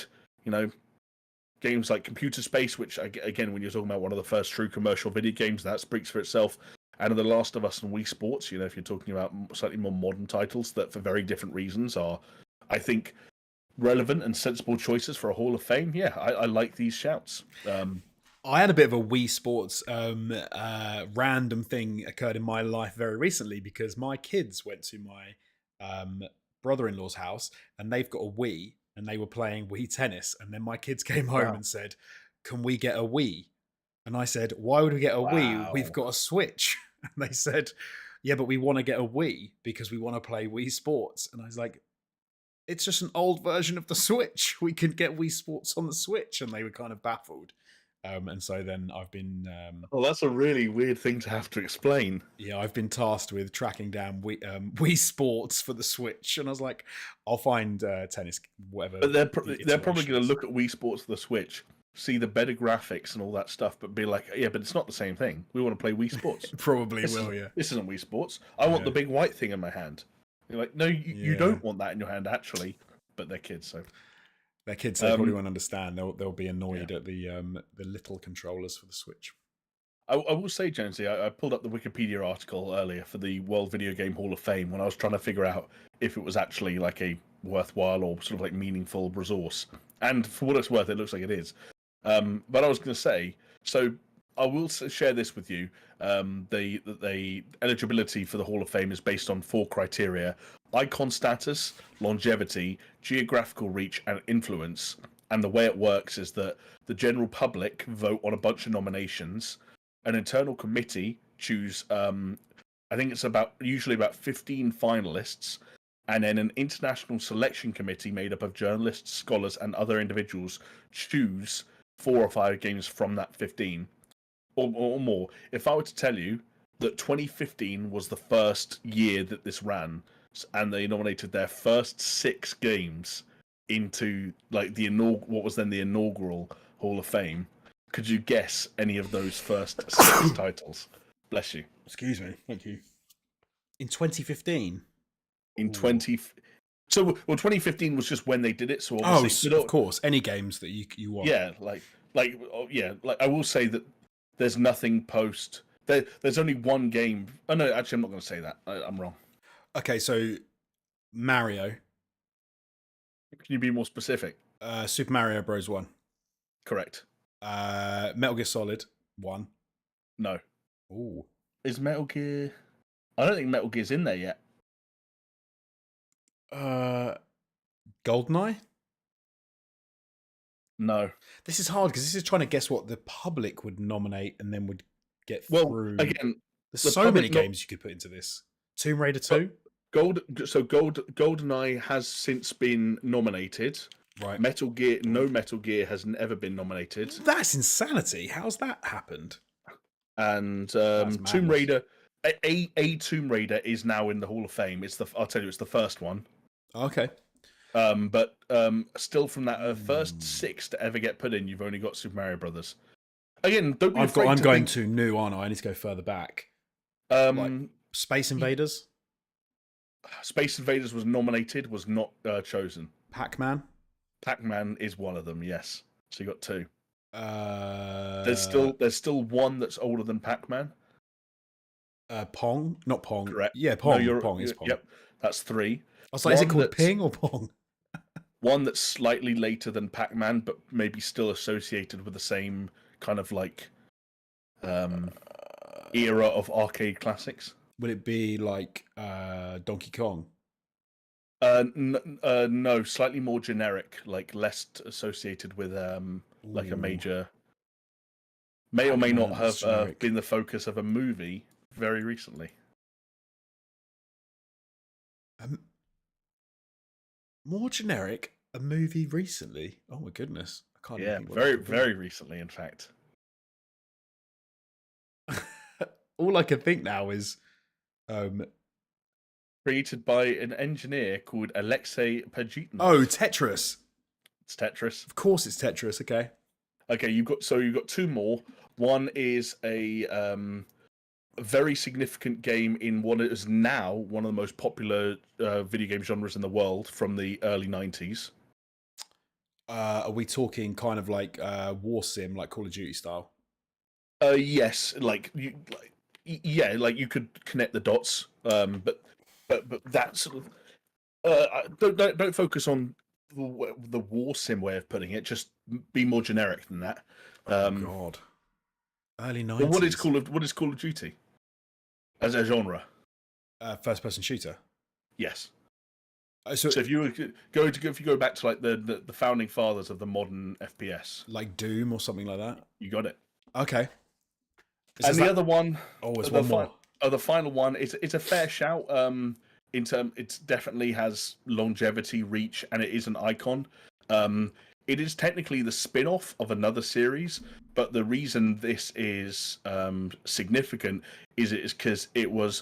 games like Computer Space, which again, when you're talking about one of the first true commercial video games, that speaks for itself. And The Last of Us and Wii Sports, if you're talking about slightly more modern titles that for very different reasons are, I think, relevant and sensible choices for a Hall of Fame. Yeah, I like these shouts. I had a bit of a Wii Sports random thing occurred in my life very recently because my kids went to my brother-in-law's house and they've got a Wii and they were playing Wii tennis. And then my kids came home and said, "Can we get a Wii?" And I said, "Why would we get a Wii? We've got a Switch." And they said, "Yeah, but we want to get a Wii because we want to play Wii Sports." And I was like, "It's just an old version of the Switch. We could get Wii Sports on the Switch." And they were kind of baffled. And so then I've been... well, that's a really weird thing to have to explain. Yeah, I've been tasked with tracking down Wii Sports for the Switch. And I was like, I'll find tennis, whatever. But they're probably going to look at Wii Sports for the Switch, see the better graphics and all that stuff, but be like, yeah, but it's not the same thing. We want to play Wii Sports. Probably will, yeah. This isn't Wii Sports. I want the big white thing in my hand. You're like, no, you don't want that in your hand, actually. But they're kids, so... Their kids, they probably won't understand. They'll be annoyed at the little controllers for the Switch. I will say, Jonesy, I pulled up the Wikipedia article earlier for the World Video Game Hall of Fame when I was trying to figure out if it was actually like a worthwhile or sort of like meaningful resource. And for what it's worth, it looks like it is. But I was going to say, so I will share this with you. The eligibility for the Hall of Fame is based on 4 criteria: icon status, longevity, geographical reach, and influence. And the way it works is that the general public vote on a bunch of nominations. An internal committee choose, I think it's usually about 15 finalists, and then an international selection committee made up of journalists, scholars, and other individuals choose 4 or 5 games from that 15 or more. If I were to tell you that 2015 was the first year that this ran, and they nominated their first 6 games into like what was then the inaugural Hall of Fame, could you guess any of those first 6 titles? Bless you. Excuse me. Thank you. In 2015? In 2015 was just when they did it. So obviously, of course, any games that you want. Yeah, like I will say that there's nothing post. There's only one game. Oh no, actually, I'm not going to say that. I'm wrong. Okay, so Mario. Can you be more specific? Super Mario Bros. 1. Correct. Metal Gear Solid 1. No. Ooh. Is Metal Gear... I don't think Metal Gear's in there yet. GoldenEye? No. This is hard because this is trying to guess what the public would nominate and then would get through. Well, again... There's so many games you could put into this. Tomb Raider 2? GoldenEye has since been nominated. Right. Metal Gear has never been nominated. That's insanity. How's that happened? And Tomb Raider, a Tomb Raider is now in the Hall of Fame. I'll tell you, it's the first one. Okay. But still from that first 6 to ever get put in, you've only got Super Mario Brothers. Again, don't be afraid. I'm going too new, aren't I? I need to go further back. Like Space Invaders. Space Invaders was nominated, was not chosen. Pac-Man. Pac-Man is one of them. Yes, so you got 2. There's still one that's older than Pac-Man. Pong, not Pong. Correct. Yeah, Pong. No, Pong is Pong. Yep, that's 3. was like, is it One called that's Ping or Pong? one that's slightly later than Pac-Man, but maybe still associated with the same kind of like era of arcade classics. Would it be like Donkey Kong? No, slightly more generic, like less associated with like a Ooh, major. May or may not Pac-Man, that's have generic. been the focus of a movie very recently. Um, More generic, a movie recently. Oh my goodness, I can't even Yeah, think what that very could be. very recently, in fact. All I can think now is, um, Created by an engineer called Alexei oh, Pajitnov. Tetris. It's Tetris. Of course, it's Tetris. Okay. Okay, you've got two more. One is a very significant game in what is now one of the most popular video game genres in the world from the early 90s. Are we talking kind of like war sim, like Call of Duty style? Yes, yeah, like you could connect the dots. But that sort of don't focus on the war sim way of putting it. Just be more generic than that. Oh God, early Well, '90s. What is Call of Duty as a genre? First person shooter. Yes. So So if you go back to like the founding fathers of the modern FPS, like Doom or something like that. you got it. Okay. And the other one, Oh, there's the one more. the final one, it's a fair shout. It definitely has longevity, reach, and it is an icon. It is technically the spin-off of another series, but the reason this is significant is because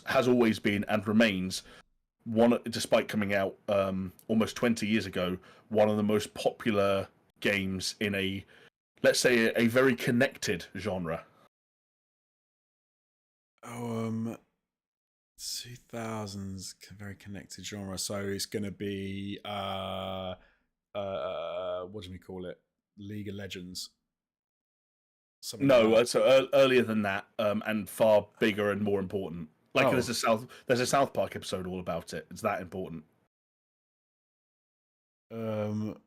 has always been and remains one, despite coming out almost 20 years ago, one of the most popular games in a, let's say, a very connected genre. Oh, 2000s, very connected genre. So it's going to be what do we call it? League of Legends, something like No, that. so earlier than that, and far bigger and more important. Like Oh, there's a South Park episode all about it. It's that important. um,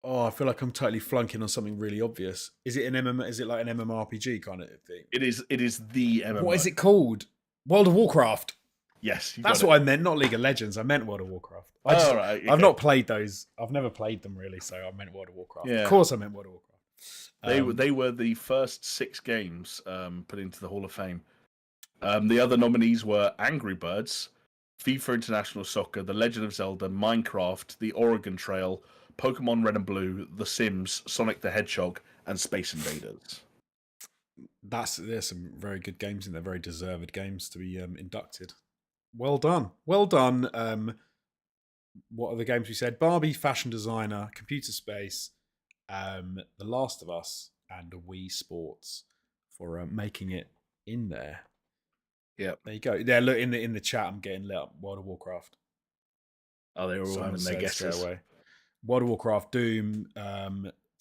oh, I feel like I'm totally flunking on something really obvious. Is it an MM? Is it like an MMORPG kind of thing? It is the What is MMO. it called? World of Warcraft. Yes, you That's got it. what I meant, not League of Legends. I meant World of Warcraft. Oh, right, I've okay. not played those. I've never played them really, so I meant World of Warcraft. Yeah. Of course, I meant World of Warcraft. They were the first 6 games put into the Hall of Fame. The other nominees were Angry Birds, FIFA International Soccer, The Legend of Zelda, Minecraft, The Oregon Trail, Pokemon Red and Blue, The Sims, Sonic the Hedgehog, and Space Invaders. There's some very good games in there, very deserved games to be inducted. Well done, well done. What are the games we said? Barbie Fashion Designer, Computer Space, The Last of Us, and Wii Sports for making it in there. Yeah, there you go. There, look in the chat. I'm getting lit up. World of Warcraft. oh, they were all Someone having their said straight guesses. away. World of Warcraft, Doom,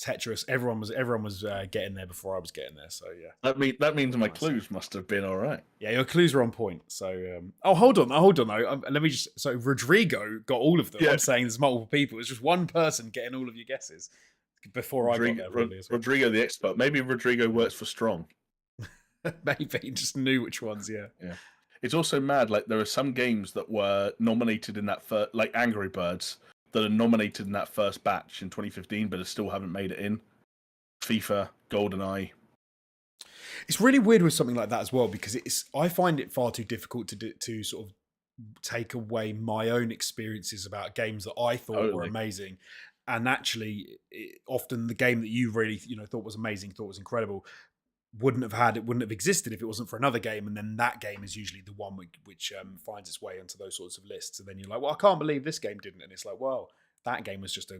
Tetris. Everyone was getting there before I was getting there. So yeah, That means my nice. clues must have been all right. Yeah, your clues are on point. So hold on though. Let me just. So Rodrigo got all of them. Yeah. I'm saying there's multiple people. It's just one person getting all of your guesses before I got there. Probably as well. Rodrigo the expert. Maybe Rodrigo works for Strong. Maybe he just knew which ones. Yeah. Yeah. It's also mad. Like there are some games that were nominated in that first, like Angry Birds, that are nominated in that first batch in 2015, but still haven't made it in. FIFA, GoldenEye. It's really weird with something like that as well because I find it far too difficult to sort of take away my own experiences about games that I thought were amazing, and actually, often the game that you really thought was amazing, thought was incredible, wouldn't have existed if it wasn't for another game, and then that game is usually the one which finds its way into those sorts of lists, and then you're like, well, I can't believe this game didn't, and it's like, well, that game was just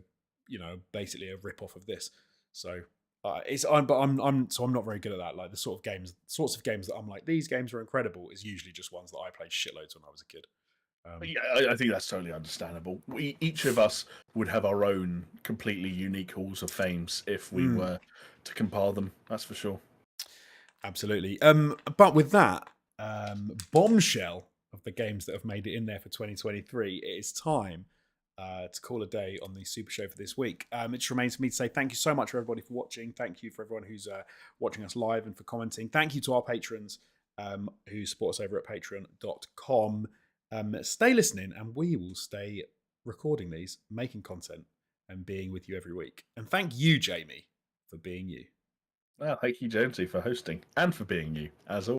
basically a rip off of this, so. I'm not very good at that. Like the sorts of games that I'm like, these games are incredible, is usually just ones that I played shitloads when I was a kid. Yeah, I think that's totally understandable. Each of us would have our own completely unique halls of fames if we were to compile them. That's for sure. Absolutely. But with that, Bombshell of the games that have made it in there for 2023, it is time to call a day on the Super Show for this week. It just remains for me to say thank you so much for everybody for watching. Thank you for everyone who's watching us live and for commenting. Thank you to our patrons who support us over at patreon.com. Stay listening, and we will stay recording these, making content, and being with you every week. And thank you, Jamie, for being you. Well, thank you, Jonesy, for hosting and for being you, as always.